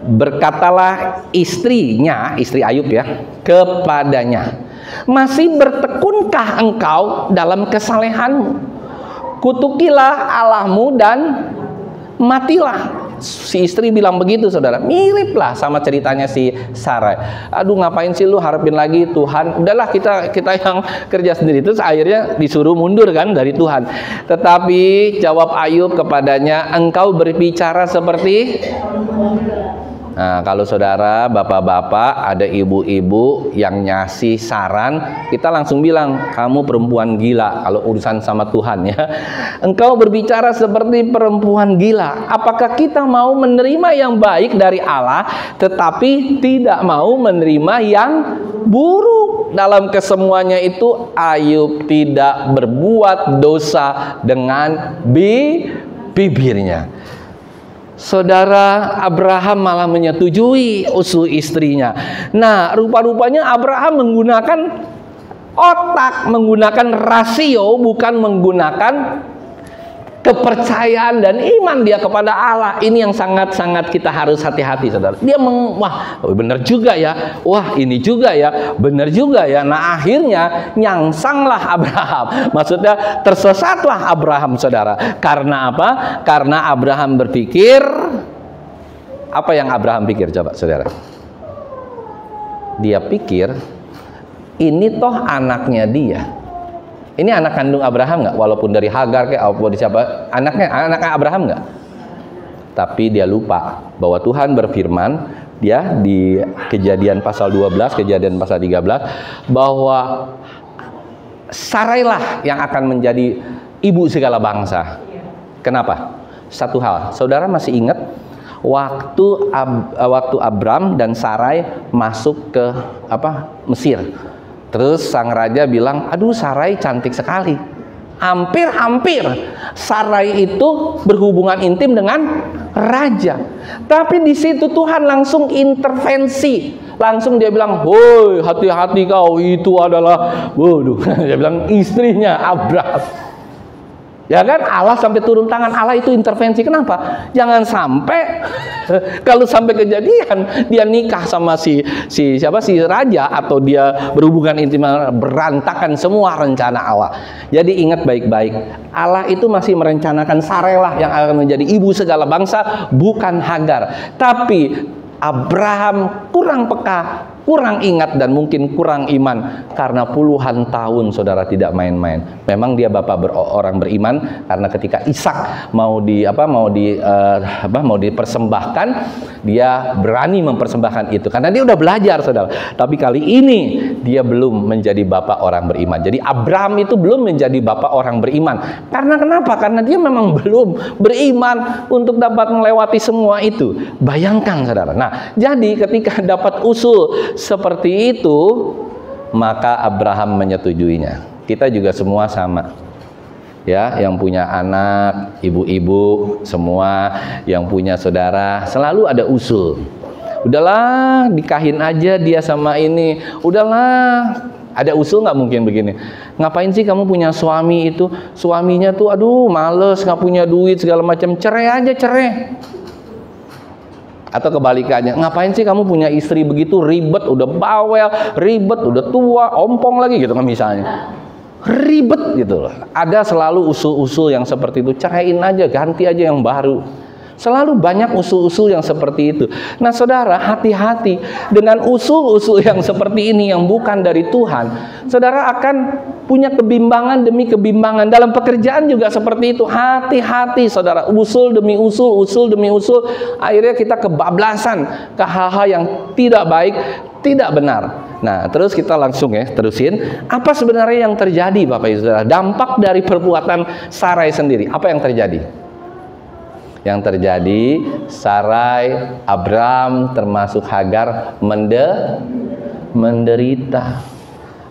berkatalah istrinya, istri Ayub ya, kepadanya, masih bertekunkah engkau dalam kesalehanmu? Kutukilah Allahmu dan matilah. Si istri bilang begitu, saudara. Mirip lah sama ceritanya si Sarai. Aduh, ngapain sih lu harapin lagi Tuhan? Udahlah kita yang kerja sendiri. Terus akhirnya disuruh mundur kan dari Tuhan. Tetapi jawab Ayub kepadanya, engkau berbicara seperti Nah, kalau saudara, bapak-bapak, ada ibu-ibu yang ngasih saran, kita langsung bilang, kamu perempuan gila kalau urusan sama Tuhan ya. Engkau berbicara seperti perempuan gila. Apakah kita mau menerima yang baik dari Allah, tetapi tidak mau menerima yang buruk? Dalam kesemuanya itu, Ayub tidak berbuat dosa dengan bibirnya. Saudara, Abraham malah menyetujui usul istrinya. Nah, rupa-rupanya Abraham menggunakan otak, menggunakan rasio, bukan menggunakan kepercayaan dan iman dia kepada Allah. Ini yang sangat-sangat kita harus hati-hati, saudara. Dia wah, benar juga ya. Wah, ini juga ya. Benar juga ya. Nah, akhirnya nyangsanglah Abraham. Maksudnya tersesatlah Abraham, saudara. Karena apa? Karena Abraham berpikir, apa yang Abraham pikir, coba saudara? Dia pikir, ini toh anaknya dia. Ini anak kandung Abraham nggak? Walaupun dari Hagar kayak apa di siapa? Anaknya Abraham nggak? Tapi dia lupa bahwa Tuhan berfirman, dia di Kejadian pasal 12, Kejadian pasal 13, bahwa Sarailah yang akan menjadi ibu segala bangsa. Kenapa? Satu hal, saudara masih ingat waktu Abram dan Sarai masuk ke Mesir. Terus sang raja bilang, aduh Sarai cantik sekali. Hampir-hampir Sarai itu berhubungan intim dengan raja. Tapi di situ Tuhan langsung intervensi. Langsung dia bilang, woi hati-hati kau, itu adalah, waduh, dia bilang istrinya Abram. Ya kan, Allah sampai turun tangan, Allah itu intervensi. Kenapa? Jangan sampai kalau sampai kejadian dia nikah sama si raja, atau dia berhubungan intim, berantakan semua rencana Allah. Jadi ingat baik-baik, Allah itu masih merencanakan Sarailah yang akan menjadi ibu segala bangsa, bukan Hagar. Tapi Abraham kurang peka, kurang ingat, dan mungkin kurang iman karena puluhan tahun saudara tidak main-main. Memang dia bapak orang beriman, karena ketika Ishak mau dipersembahkan, dia berani mempersembahkan itu karena dia udah belajar, saudara. Tapi kali ini dia belum menjadi bapak orang beriman. Jadi Abraham itu belum menjadi bapak orang beriman. Karena kenapa? Karena dia memang belum beriman untuk dapat melewati semua itu. Bayangkan, saudara. Nah, jadi ketika dapat usul seperti itu, maka Abraham menyetujuinya. Kita juga semua sama. Ya, yang punya anak, ibu-ibu, semua yang punya saudara, selalu ada usul. Udahlah, nikahin aja dia sama ini. Udahlah, ada usul nggak mungkin begini. Ngapain sih kamu punya suami itu? Suaminya tuh, aduh, males, nggak punya duit, segala macam. Cerai aja, cerai. Atau kebalikannya, ngapain sih kamu punya istri begitu ribet, udah bawel, ribet, udah tua, ompong lagi gitu kan misalnya. Ribet gitu loh. Ada selalu usul-usul yang seperti itu. Ceraiin aja, ganti aja yang baru. Selalu banyak usul-usul yang seperti itu. Nah, saudara, hati-hati dengan usul-usul yang seperti ini yang bukan dari Tuhan. Saudara akan punya kebimbangan demi kebimbangan. Dalam pekerjaan juga seperti itu. Hati-hati, saudara. Usul demi usul, usul demi usul. Akhirnya kita kebablasan ke hal-hal yang tidak baik, tidak benar. Nah, terus kita langsung terusin. Apa sebenarnya yang terjadi, Bapak Ibu Saudara? Dampak dari perbuatan Sarai sendiri. Apa yang terjadi? Yang terjadi, Sarai, Abram, termasuk Hagar menderita.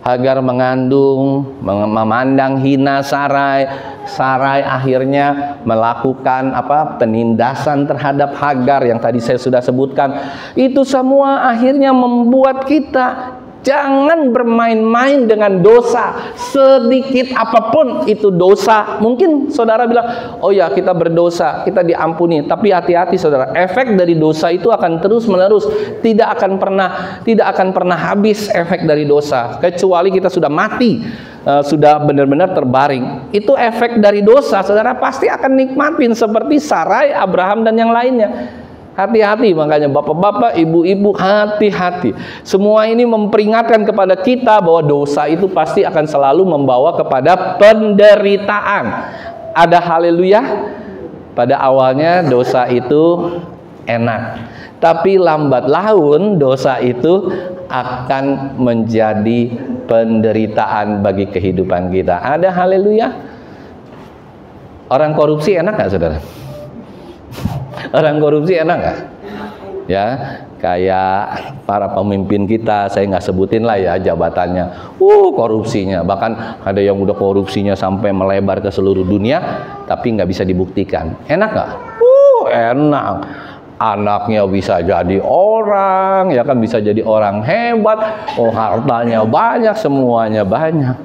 Hagar mengandung, memandang hina Sarai. Sarai akhirnya melakukan penindasan terhadap Hagar yang tadi saya sudah sebutkan. Itu semua akhirnya membuat kita jangan bermain-main dengan dosa. Sedikit apapun itu dosa. Mungkin saudara bilang, oh ya kita berdosa, kita diampuni. Tapi hati-hati, saudara, efek dari dosa itu akan terus menerus. Tidak akan pernah habis efek dari dosa. Kecuali kita sudah mati, sudah benar-benar terbaring. Itu efek dari dosa. Saudara pasti akan nikmatin seperti Sarai, Abraham, dan yang lainnya. Hati-hati, makanya bapak-bapak, ibu-ibu, hati-hati. Semua ini memperingatkan kepada kita bahwa dosa itu pasti akan selalu membawa kepada penderitaan. Ada haleluya. Pada awalnya dosa itu enak, Tapi lambat laun dosa itu akan menjadi penderitaan bagi kehidupan kita. Ada haleluya. Orang korupsi enak nggak, saudara? Orang korupsi enak nggak? Ya, kayak para pemimpin kita, saya nggak sebutin lah ya jabatannya. Korupsinya, bahkan ada yang udah korupsinya sampai melebar ke seluruh dunia, tapi nggak bisa dibuktikan. Enak nggak? Enak. Anaknya bisa jadi orang, ya kan, bisa jadi orang hebat, hartanya banyak, semuanya banyak.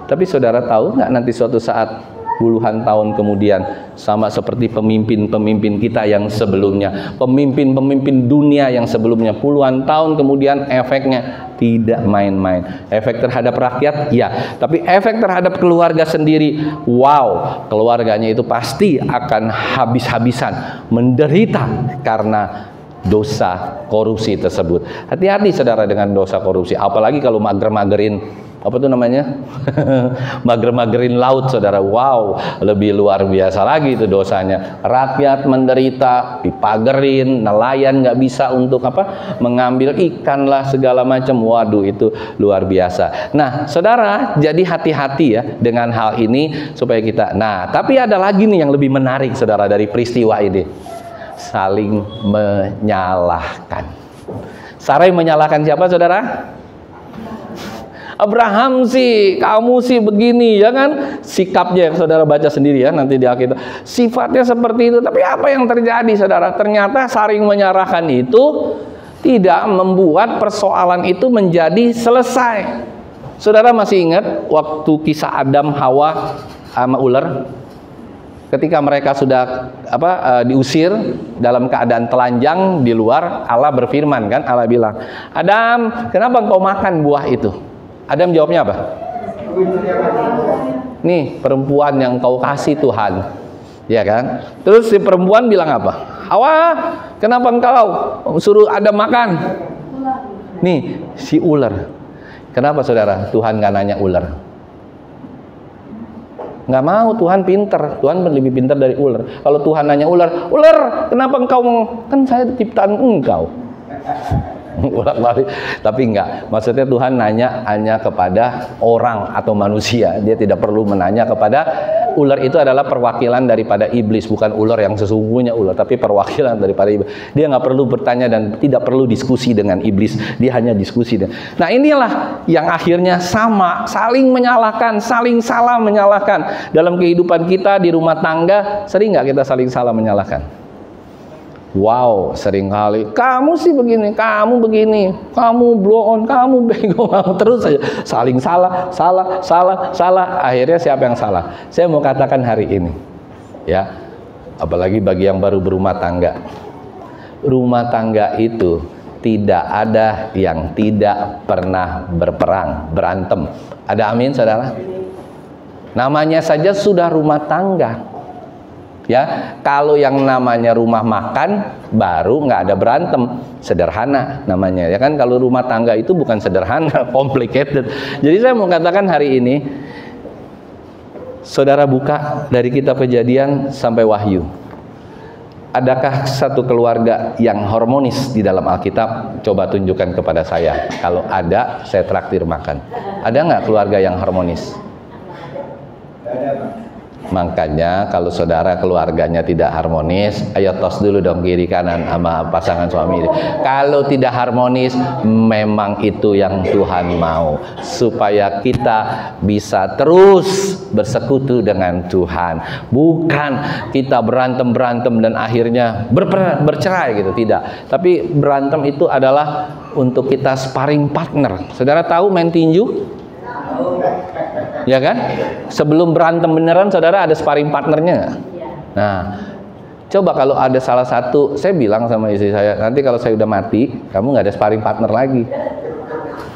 Tapi saudara tahu nggak, nanti suatu saat puluhan tahun kemudian, sama seperti pemimpin-pemimpin kita yang sebelumnya, pemimpin-pemimpin dunia yang sebelumnya, puluhan tahun kemudian efeknya tidak main-main. Efek terhadap rakyat, ya, tapi efek terhadap keluarga sendiri, wow, keluarganya itu pasti akan habis-habisan menderita karena dosa korupsi tersebut. Hati-hati saudara dengan dosa korupsi, apalagi kalau mager-magerin, apa tuh namanya? Mager-magerin laut, saudara. Wow, lebih luar biasa lagi itu dosanya. Rakyat menderita, dipagerin, nelayan nggak bisa untuk apa? Mengambil ikan lah, segala macam. Waduh, itu luar biasa. Nah, saudara, jadi hati-hati ya dengan hal ini supaya kita. Nah, tapi ada lagi nih yang lebih menarik, saudara, dari peristiwa ini. Saling menyalahkan. Sarai menyalahkan siapa, saudara? Abraham sih, kamu sih begini, ya kan? Sikapnya yang saudara baca sendiri ya nanti di Alkitab. Sifatnya seperti itu, tapi apa yang terjadi, saudara? Ternyata saling menyalahkan itu tidak membuat persoalan itu menjadi selesai. Saudara masih ingat waktu kisah Adam, Hawa sama ular? Ketika mereka sudah diusir dalam keadaan telanjang di luar, Allah berfirman kan, Allah bilang, "Adam, kenapa engkau makan buah itu?" Adam jawabnya apa? Nih, perempuan yang kau kasih Tuhan. Ya kan? Terus si perempuan bilang apa? Hawa, kenapa engkau suruh Adam makan? Nih, si ular. Kenapa saudara? Tuhan nggak nanya ular. Nggak mau, Tuhan pinter. Tuhan lebih pintar dari ular. Kalau Tuhan nanya ular, ular, kenapa engkau? Kan saya ciptaan engkau. Bolak-balik. Tapi enggak, maksudnya Tuhan nanya hanya kepada orang atau manusia. Dia tidak perlu menanya kepada ular. Itu adalah perwakilan daripada iblis, bukan ular yang sesungguhnya ular, tapi perwakilan daripada iblis. Dia nggak perlu bertanya dan tidak perlu diskusi dengan iblis. Dia hanya diskusi. Nah, inilah yang akhirnya sama, saling menyalahkan, saling salah menyalahkan. Dalam kehidupan kita di rumah tangga, sering nggak kita saling salah menyalahkan? Wow, sering kali. Kamu sih begini, kamu begini, kamu blow on, kamu bego, terus saja saling salah. Akhirnya siapa yang salah? Saya mau katakan hari ini, ya, apalagi bagi yang baru berumah tangga. Rumah tangga itu tidak ada yang tidak pernah berperang, berantem. Ada amin, saudara? Namanya saja sudah rumah tangga. Ya, kalau yang namanya rumah makan baru nggak ada berantem, sederhana namanya, ya kan? Kalau rumah tangga itu bukan sederhana, complicated. Jadi saya mau katakan hari ini, saudara buka dari kitab Kejadian sampai Wahyu. Adakah satu keluarga yang harmonis di dalam Alkitab? Coba tunjukkan kepada saya. Kalau ada, saya traktir makan. Ada nggak keluarga yang harmonis? Makanya kalau saudara keluarganya tidak harmonis, ayo tos dulu dong kiri kanan sama pasangan suami. Kalau tidak harmonis, memang itu yang Tuhan mau, supaya kita bisa terus bersekutu dengan Tuhan. Bukan kita berantem dan akhirnya bercerai gitu, tidak. Tapi berantem itu adalah untuk kita sparring partner. Saudara tahu main tinju? Ya kan? Sebelum berantem beneran, saudara ada sparring partnernya nggak? Nah, coba kalau ada salah satu, saya bilang sama istri saya, nanti kalau saya udah mati, kamu nggak ada sparring partner lagi.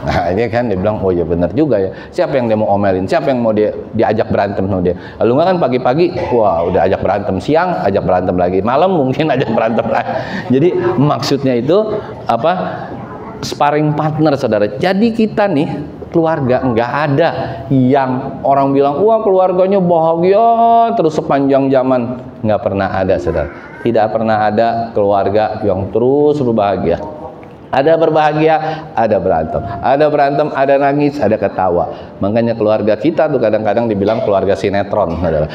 Nah, ini kan dia bilang, oh ya bener juga ya. Siapa yang dia mau omelin? Siapa yang mau diajak berantem sama dia? Lalu nggak kan pagi-pagi, wah udah ajak berantem, siang ajak berantem lagi, malam mungkin ajak berantem lagi. Jadi maksudnya itu apa? Sparring partner, saudara. Jadi kita nih keluarga nggak ada yang orang bilang wah keluarganya bahagia terus sepanjang zaman. Nggak pernah ada, saudara. Tidak pernah ada keluarga yang terus berbahagia. Ada berbahagia, ada berantem, ada nangis, ada ketawa. Makanya keluarga kita tuh kadang-kadang dibilang keluarga sinetron, saudara.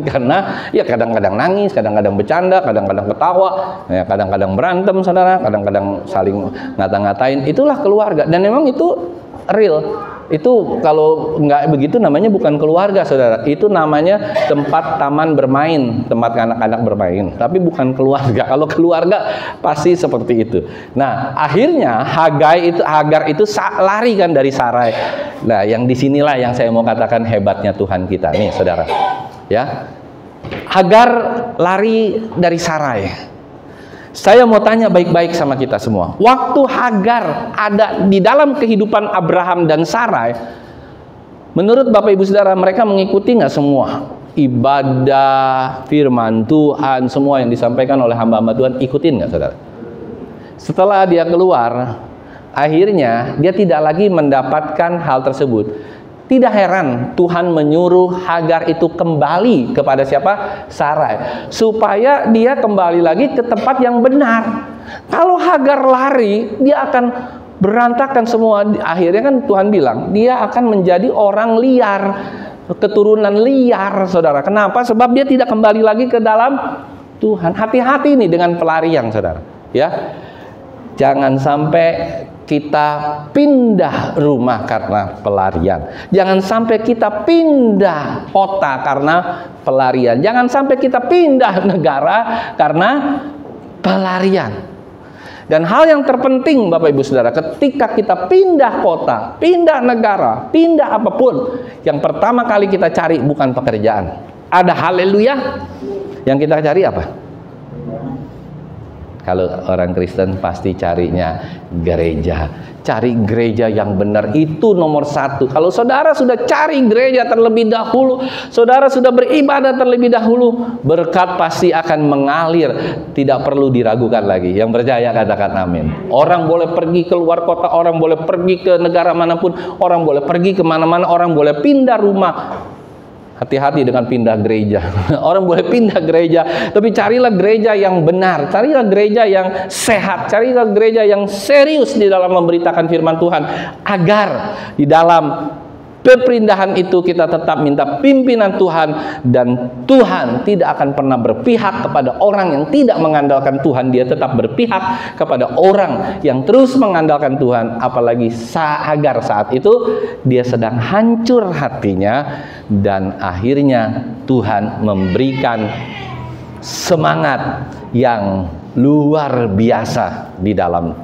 Karena ya kadang-kadang nangis, kadang-kadang bercanda, kadang-kadang ketawa, ya kadang-kadang berantem, saudara, kadang-kadang saling ngata-ngatain. Itulah keluarga, dan memang itu real. Itu kalau nggak begitu namanya bukan keluarga, saudara. Itu namanya tempat taman bermain, tempat anak-anak bermain. Tapi bukan keluarga. Kalau keluarga pasti seperti itu. Nah, akhirnya Hagar itu lari kan dari Sarai. Nah, yang disinilah yang saya mau katakan hebatnya Tuhan kita nih, saudara. Ya, Hagar lari dari Sarai. Saya mau tanya baik-baik sama kita semua. Waktu Hagar ada di dalam kehidupan Abraham dan Sarai, menurut Bapak Ibu Saudara, mereka mengikuti nggak semua ibadah, firman Tuhan, semua yang disampaikan oleh hamba-hamba Tuhan, ikutin nggak, saudara? Setelah dia keluar, akhirnya dia tidak lagi mendapatkan hal tersebut. Tidak heran Tuhan menyuruh Hagar itu kembali kepada siapa? Sarai. Supaya dia kembali lagi ke tempat yang benar. Kalau Hagar lari, dia akan berantakan semua. Akhirnya kan Tuhan bilang, dia akan menjadi orang liar, keturunan liar, saudara. Kenapa? Sebab dia tidak kembali lagi ke dalam Tuhan. Hati-hati nih dengan pelarian, saudara. Ya, jangan sampai kita pindah rumah karena pelarian. Jangan sampai kita pindah kota karena pelarian. Jangan sampai kita pindah negara karena pelarian. Dan hal yang terpenting Bapak Ibu Saudara, ketika kita pindah kota, pindah negara, pindah apapun, yang pertama kali kita cari bukan pekerjaan. Ada haleluya. Yang kita cari apa? Kalau orang Kristen pasti carinya gereja. Cari gereja yang benar, itu nomor satu. Kalau saudara sudah cari gereja terlebih dahulu, saudara sudah beribadah terlebih dahulu, berkat pasti akan mengalir. Tidak perlu diragukan lagi. Yang percaya katakan amin. Orang boleh pergi ke luar kota, orang boleh pergi ke negara manapun, orang boleh pergi kemana-mana, orang boleh pindah rumah. Hati-hati dengan pindah gereja. Orang boleh pindah gereja, tapi carilah gereja yang benar, carilah gereja yang sehat, carilah gereja yang serius di dalam memberitakan firman Tuhan, agar di dalam perpindahan itu kita tetap minta pimpinan Tuhan, dan Tuhan tidak akan pernah berpihak kepada orang yang tidak mengandalkan Tuhan. Dia tetap berpihak kepada orang yang terus mengandalkan Tuhan. Apalagi Hagar saat itu dia sedang hancur hatinya, dan akhirnya Tuhan memberikan semangat yang luar biasa di dalam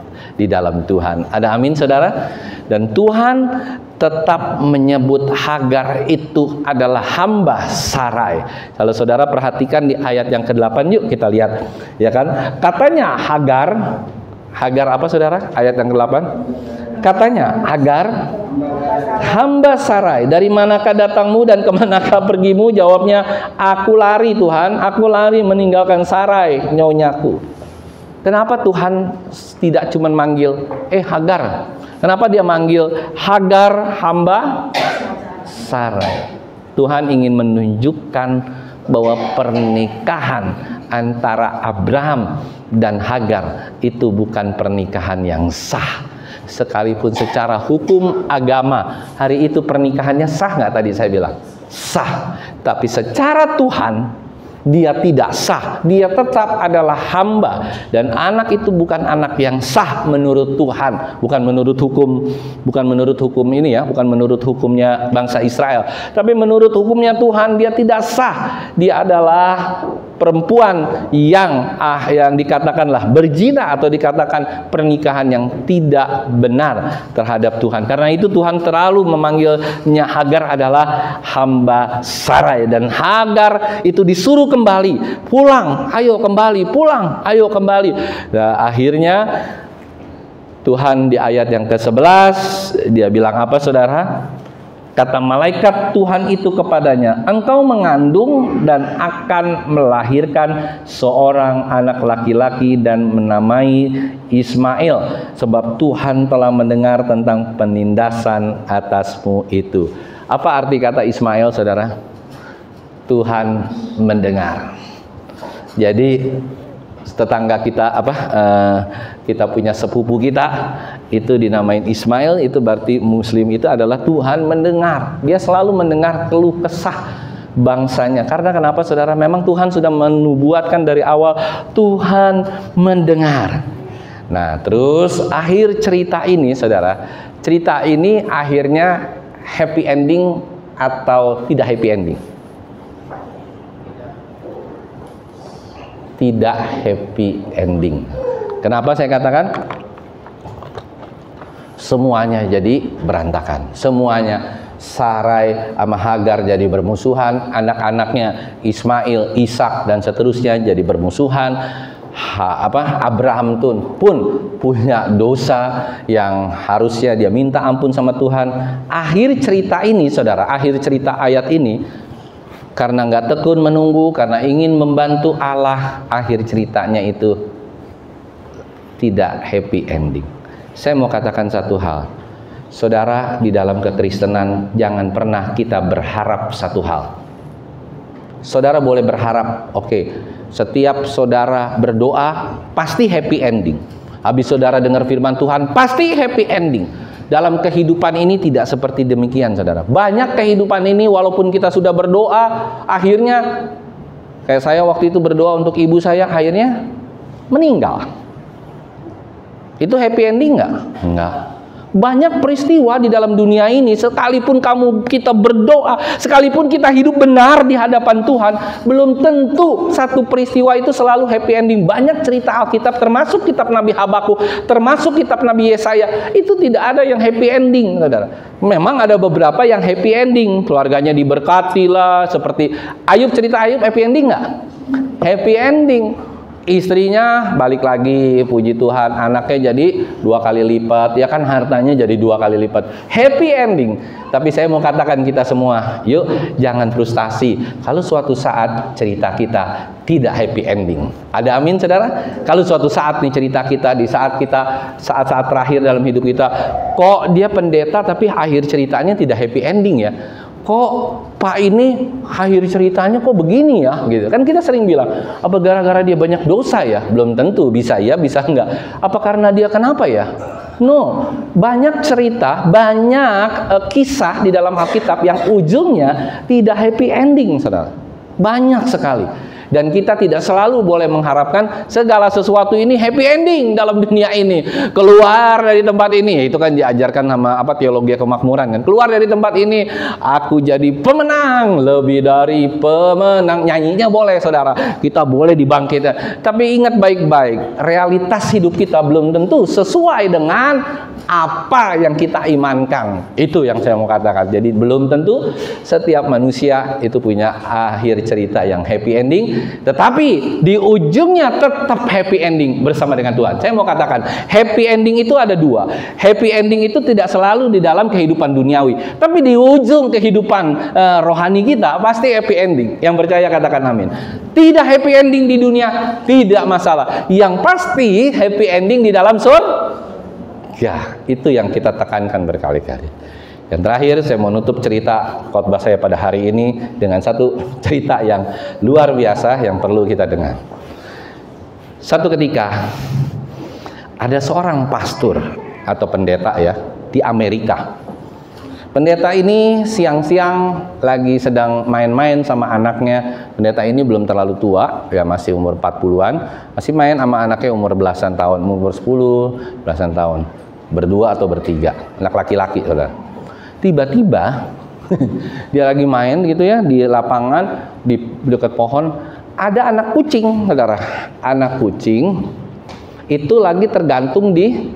Tuhan. Ada amin, saudara? Dan Tuhan tetap menyebut Hagar itu adalah hamba Sarai. Kalau saudara perhatikan di ayat yang ke-8, yuk kita lihat, ya kan? Katanya Hagar apa, saudara? Ayat yang ke-8. Katanya Hagar, hamba Sarai, dari manakah datangmu dan kemanakah pergimu? Jawabnya, aku lari Tuhan, aku lari meninggalkan Sarai, nyonyaku. Kenapa Tuhan tidak cuma manggil Hagar? Kenapa dia manggil Hagar hamba Sarai? Tuhan ingin menunjukkan bahwa pernikahan antara Abraham dan Hagar itu bukan pernikahan yang sah. Sekalipun secara hukum agama hari itu pernikahannya sah nggak, tadi saya bilang? Sah. Tapi secara Tuhan dia tidak sah. Dia tetap adalah hamba, dan anak itu bukan anak yang sah menurut Tuhan, bukan menurut hukum ini ya, bukan menurut hukumnya bangsa Israel, tapi menurut hukumnya Tuhan dia tidak sah. Dia adalah perempuan yang dikatakanlah berzina, atau dikatakan pernikahan yang tidak benar terhadap Tuhan. Karena itu Tuhan terlalu memanggilnya Hagar adalah hamba Sarai, dan Hagar itu disuruh kembali, pulang, ayo kembali, pulang, ayo kembali. Nah, akhirnya Tuhan di ayat yang ke-11 dia bilang apa, saudara? Kata malaikat Tuhan itu kepadanya, engkau mengandung dan akan melahirkan seorang anak laki-laki dan menamai Ismail, sebab Tuhan telah mendengar tentang penindasan atasmu itu. Apa arti kata Ismail, saudara? Tuhan mendengar. Jadi tetangga kita kita punya sepupu kita itu dinamain Ismail, itu berarti Muslim itu adalah Tuhan mendengar. Dia selalu mendengar keluh kesah bangsanya. Karena kenapa, saudara? Memang Tuhan sudah menubuatkan dari awal, Tuhan mendengar. Nah, terus akhir cerita ini, saudara, cerita ini akhirnya happy ending atau tidak happy ending? Tidak happy ending. Kenapa saya katakan? Semuanya jadi berantakan. Semuanya, Sarai sama Hagar jadi bermusuhan, anak-anaknya Ismail, Ishak dan seterusnya jadi bermusuhan. Abraham pun punya dosa yang harusnya dia minta ampun sama Tuhan. Akhir cerita ini, saudara, akhir cerita ayat ini, karena nggak tekun menunggu, karena ingin membantu Allah, akhir ceritanya itu tidak happy ending. Saya mau katakan satu hal, saudara, di dalam kekristenan jangan pernah kita berharap satu hal. Saudara boleh berharap, oke, setiap saudara berdoa pasti happy ending. Habis saudara dengar firman Tuhan pasti happy ending. Dalam kehidupan ini tidak seperti demikian, saudara. Banyak kehidupan ini walaupun kita sudah berdoa, akhirnya kayak saya waktu itu berdoa untuk ibu saya, akhirnya meninggal. Itu happy ending nggak? Enggak. Banyak peristiwa di dalam dunia ini, sekalipun kita berdoa, sekalipun kita hidup benar di hadapan Tuhan, belum tentu satu peristiwa itu selalu happy ending. Banyak cerita Alkitab, termasuk kitab Nabi Habakuk, termasuk kitab Nabi Yesaya, itu tidak ada yang happy ending, saudara. Memang ada beberapa yang happy ending, keluarganya diberkati lah, seperti Ayub, cerita Ayub happy ending nggak? Happy ending. Istrinya balik lagi, puji Tuhan, anaknya jadi 2 kali lipat, ya kan, hartanya jadi 2 kali lipat. Happy ending. Tapi saya mau katakan kita semua, yuk jangan frustasi kalau suatu saat cerita kita tidak happy ending. Ada amin, saudara? Kalau suatu saat nih cerita kita, di saat-saat terakhir dalam hidup kita, kok dia pendeta tapi akhir ceritanya tidak happy ending ya? Kok Pak ini akhir ceritanya kok begini ya, gitu kan. Kita sering bilang, apa gara-gara dia banyak dosa ya? Belum tentu, bisa ya, bisa enggak. Apa karena dia kenapa ya? No, banyak cerita, banyak kisah di dalam Alkitab yang ujungnya tidak happy ending, saudara. Banyak sekali. Dan kita tidak selalu boleh mengharapkan segala sesuatu ini happy ending dalam dunia ini. Keluar dari tempat ini, itu kan diajarkan sama teologi kemakmuran kan. Keluar dari tempat ini, aku jadi pemenang, lebih dari pemenang. Nyanyinya boleh, saudara. Kita boleh dibangkitkan. Tapi ingat baik-baik, realitas hidup kita belum tentu sesuai dengan apa yang kita imankan. Itu yang saya mau katakan. Jadi belum tentu setiap manusia itu punya akhir cerita yang happy ending, tetapi di ujungnya tetap happy ending bersama dengan Tuhan. Saya mau katakan, happy ending itu ada 2. Happy ending itu tidak selalu di dalam kehidupan duniawi, tapi di ujung kehidupan rohani kita pasti happy ending. Yang percaya katakan amin. Tidak happy ending di dunia, tidak masalah. Yang pasti happy ending di dalam surga. Ya, itu yang kita tekankan berkali-kali. Yang terakhir, saya mau nutup cerita khotbah saya pada hari ini dengan satu cerita yang luar biasa yang perlu kita dengar. Satu ketika ada seorang pastor atau pendeta ya di Amerika. Pendeta ini siang-siang lagi sedang main-main sama anaknya. Pendeta ini belum terlalu tua, ya masih umur 40-an, masih main sama anaknya umur belasan tahun, umur 10, belasan tahun. Berdua atau bertiga, anak laki-laki, saudara. Tiba-tiba dia lagi main gitu ya di lapangan di dekat pohon, ada anak kucing, saudara. Anak kucing itu lagi tergantung di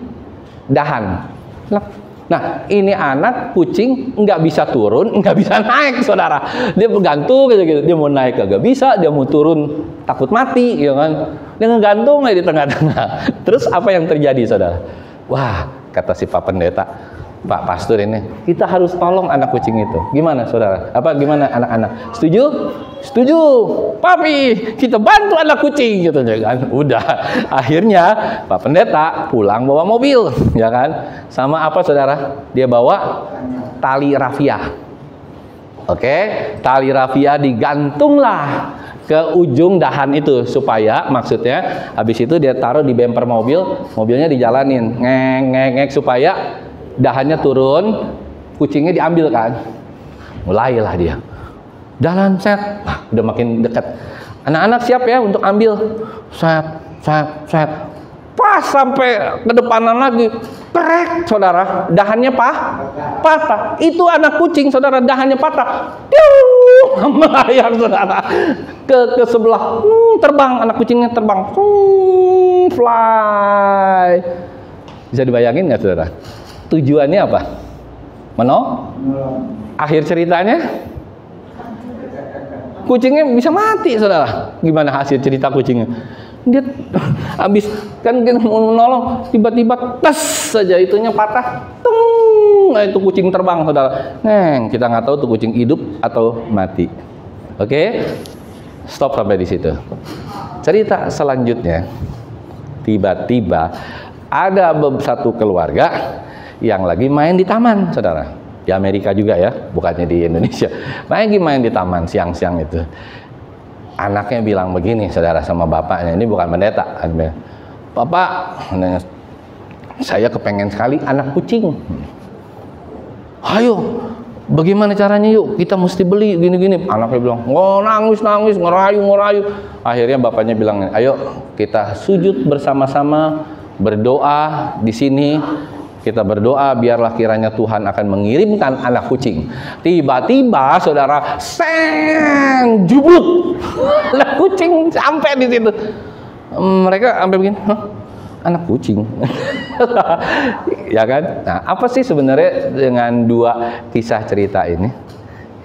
dahan. Nah, ini anak kucing nggak bisa turun, nggak bisa naik, saudara. Dia bergantung gitu. Dia mau naik kagak bisa, dia mau turun takut mati, ya kan? Dia ngegantung di tengah-tengah. Terus apa yang terjadi, saudara? Wah, kata si Pak Pendeta, Pak Pastor ini, kita harus tolong anak kucing itu. Gimana saudara? Gimana anak-anak? Setuju? Setuju. Papi, kita bantu anak kucing gitu kan. Udah. Akhirnya Pak Pendeta pulang bawa mobil, ya kan? Sama apa saudara? Dia bawa tali rafia. Oke, tali rafia digantunglah ke ujung dahan itu supaya maksudnya habis itu dia taruh di bemper mobil, mobilnya dijalanin ngek supaya dahannya turun, kucingnya diambil kan. Mulailah dia jalan set, udah makin dekat. Anak-anak siap ya untuk ambil, set. Pas sampai ke depanan lagi, krek saudara, dahannya patah. Itu anak kucing saudara, dahannya patah. Melayar saudara ke sebelah, terbang, anak kucingnya terbang, fly. Bisa dibayangin nggak saudara? Tujuannya apa? Akhir ceritanya kucingnya bisa mati saudara. Gimana hasil cerita kucingnya? Dia habis kan mau menolong, tiba-tiba tes saja itunya patah, nah itu kucing terbang saudara. Kita nggak tahu tuh kucing hidup atau mati. Oke, stop sampai di situ. Cerita selanjutnya, tiba-tiba ada satu keluarga yang lagi main di taman saudara. Di Amerika juga ya, bukannya di Indonesia. Lagi main di taman siang-siang itu. Anaknya bilang begini saudara sama bapaknya, ini bukan pendeta. Bapak, saya kepengen sekali anak kucing. Ayo, bagaimana caranya yuk? Kita mesti beli gini-gini. Anaknya bilang, nangis, ngerayu. Akhirnya bapaknya bilang, ayo kita sujud bersama-sama, berdoa di sini. Kita berdoa biarlah kiranya Tuhan akan mengirimkan anak kucing. Tiba-tiba saudara, jubluk. Anak kucing sampai di situ. Mereka sampai begini, anak kucing. Ya kan? Nah, apa sih sebenarnya dengan dua kisah cerita ini?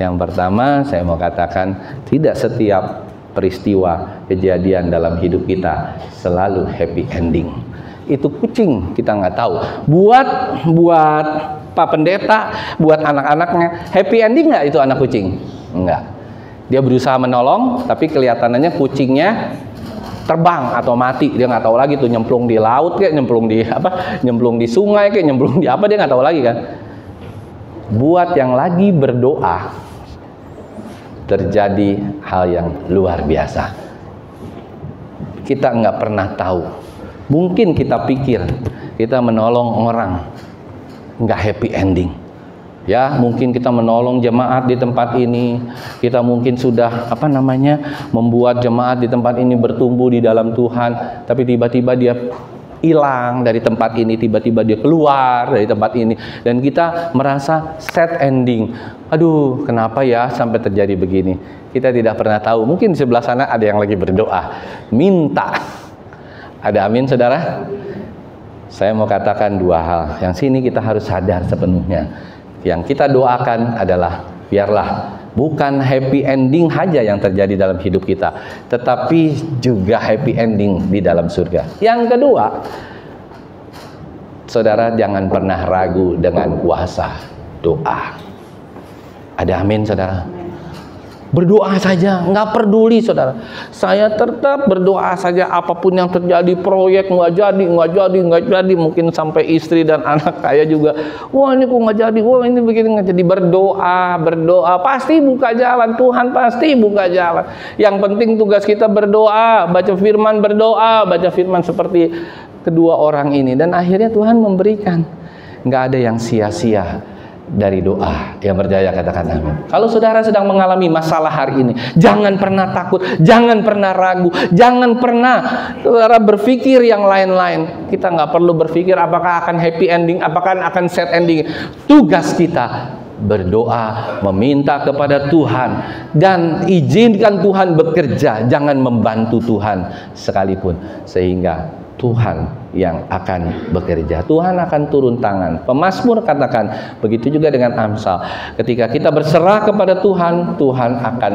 Yang pertama, saya mau katakan tidak setiap peristiwa kejadian dalam hidup kita selalu happy ending. Itu kucing kita nggak tahu. Buat Pak Pendeta, buat anak-anaknya happy ending nggak itu anak kucing? Enggak. Dia berusaha menolong, tapi kelihatannya kucingnya terbang atau mati. Dia nggak tahu lagi tuh nyemplung di laut kayak nyemplung di sungai kayak nyemplung di apa, dia nggak tahu lagi kan. Buat yang lagi berdoa terjadi hal yang luar biasa. Kita nggak pernah tahu. Mungkin kita pikir kita menolong orang nggak happy ending. Ya, mungkin kita menolong jemaat di tempat ini, kita mungkin sudah membuat jemaat di tempat ini bertumbuh di dalam Tuhan, tapi tiba-tiba dia hilang dari tempat ini, tiba-tiba dia keluar dari tempat ini, dan kita merasa sad ending. Aduh, kenapa ya sampai terjadi begini? Kita tidak pernah tahu. Mungkin di sebelah sana ada yang lagi berdoa, minta. Ada amin saudara? Saya mau katakan dua hal. Yang sini kita harus sadar sepenuhnya. Yang kita doakan adalah biarlah bukan happy ending saja yang terjadi dalam hidup kita, tetapi juga happy ending di dalam surga. Yang kedua, saudara jangan pernah ragu dengan kuasa doa. Ada amin saudara? Berdoa saja, nggak peduli saudara. Saya tetap berdoa saja, apapun yang terjadi, proyek nggak jadi. Mungkin sampai istri dan anak saya juga, wah ini kok nggak jadi, wah ini begini nggak jadi. Berdoa, pasti buka jalan. Tuhan pasti buka jalan. Yang penting tugas kita berdoa, baca firman seperti kedua orang ini, dan akhirnya Tuhan memberikan. Nggak ada yang sia-sia dari doa. Yang percaya katakan amin. Kalau saudara sedang mengalami masalah hari ini, jangan pernah takut, jangan pernah ragu, jangan pernah saudara berpikir yang lain-lain. Kita nggak perlu berpikir apakah akan happy ending, apakah akan sad ending. Tugas kita berdoa, meminta kepada Tuhan, dan izinkan Tuhan bekerja. Jangan membantu Tuhan sekalipun, sehingga Tuhan yang akan bekerja. Tuhan akan turun tangan. Pemazmur katakan, begitu juga dengan Amsal. Ketika kita berserah kepada Tuhan, Tuhan akan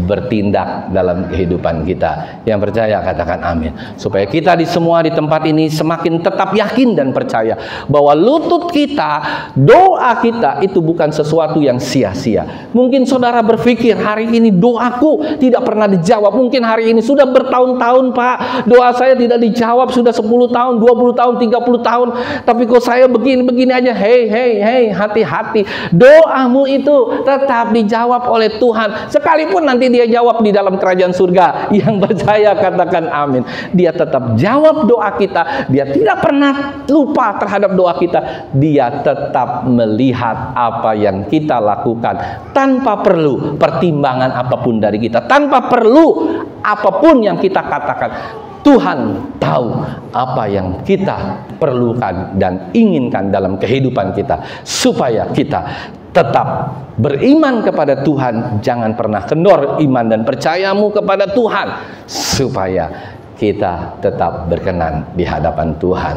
bertindak dalam kehidupan kita. Yang percaya katakan amin. Supaya kita di semua di tempat ini semakin tetap yakin dan percaya bahwa lutut kita, doa kita itu bukan sesuatu yang sia-sia. Mungkin saudara berpikir, hari ini doaku tidak pernah dijawab. Mungkin hari ini sudah bertahun-tahun, Pak, doa saya tidak dijawab, sudah 10 tahun, 20 tahun, 30 tahun, tapi kok saya begini-begini aja. Hei, hati-hati. Doamu itu tetap dijawab oleh Tuhan. Sekalipun nanti dia jawab di dalam kerajaan surga. Yang percaya katakan amin. Dia tetap jawab doa kita. Dia tidak pernah lupa terhadap doa kita. Dia tetap melihat apa yang kita lakukan tanpa perlu pertimbangan apapun dari kita, tanpa perlu apapun yang kita katakan. Tuhan tahu apa yang kita perlukan dan inginkan dalam kehidupan kita, supaya kita tetap beriman kepada Tuhan. Jangan pernah kendor iman dan percayamu kepada Tuhan, supaya kita tetap berkenan di hadapan Tuhan.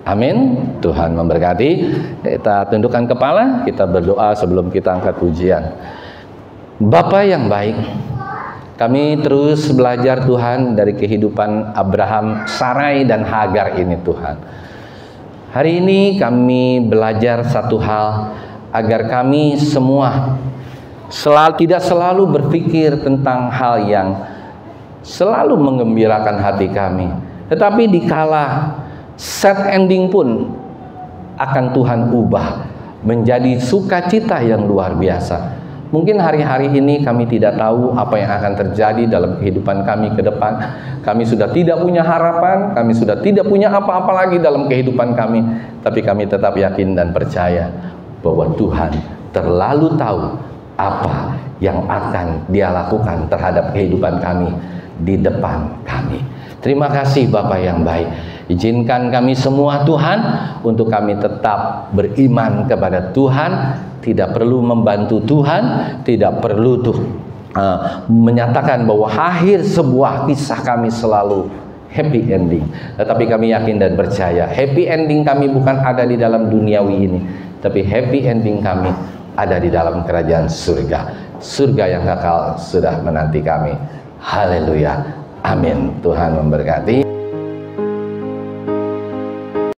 Amin. Tuhan memberkati. Kita tundukkan kepala, kita berdoa sebelum kita angkat pujian. Bapa yang baik, kami terus belajar Tuhan dari kehidupan Abraham, Sarai, dan Hagar ini Tuhan. Hari ini kami belajar satu hal, agar kami semua tidak selalu berpikir tentang hal yang selalu menggembirakan hati kami. Tetapi dikala sad ending pun akan Tuhan ubah menjadi sukacita yang luar biasa. Mungkin hari-hari ini kami tidak tahu apa yang akan terjadi dalam kehidupan kami ke depan. Kami sudah tidak punya harapan, kami sudah tidak punya apa-apa lagi dalam kehidupan kami. Tapi kami tetap yakin dan percaya bahwa Tuhan terlalu tahu apa yang akan Dia lakukan terhadap kehidupan kami di depan kami. Terima kasih Bapa yang baik. Izinkan kami semua Tuhan, untuk kami tetap beriman kepada Tuhan, tidak perlu membantu Tuhan, tidak perlu menyatakan bahwa akhir sebuah kisah kami selalu happy ending. Tetapi kami yakin dan percaya, happy ending kami bukan ada di dalam duniawi ini, tapi happy ending kami ada di dalam kerajaan surga. Surga yang kekal sudah menanti kami. Haleluya. Amin. Tuhan memberkati.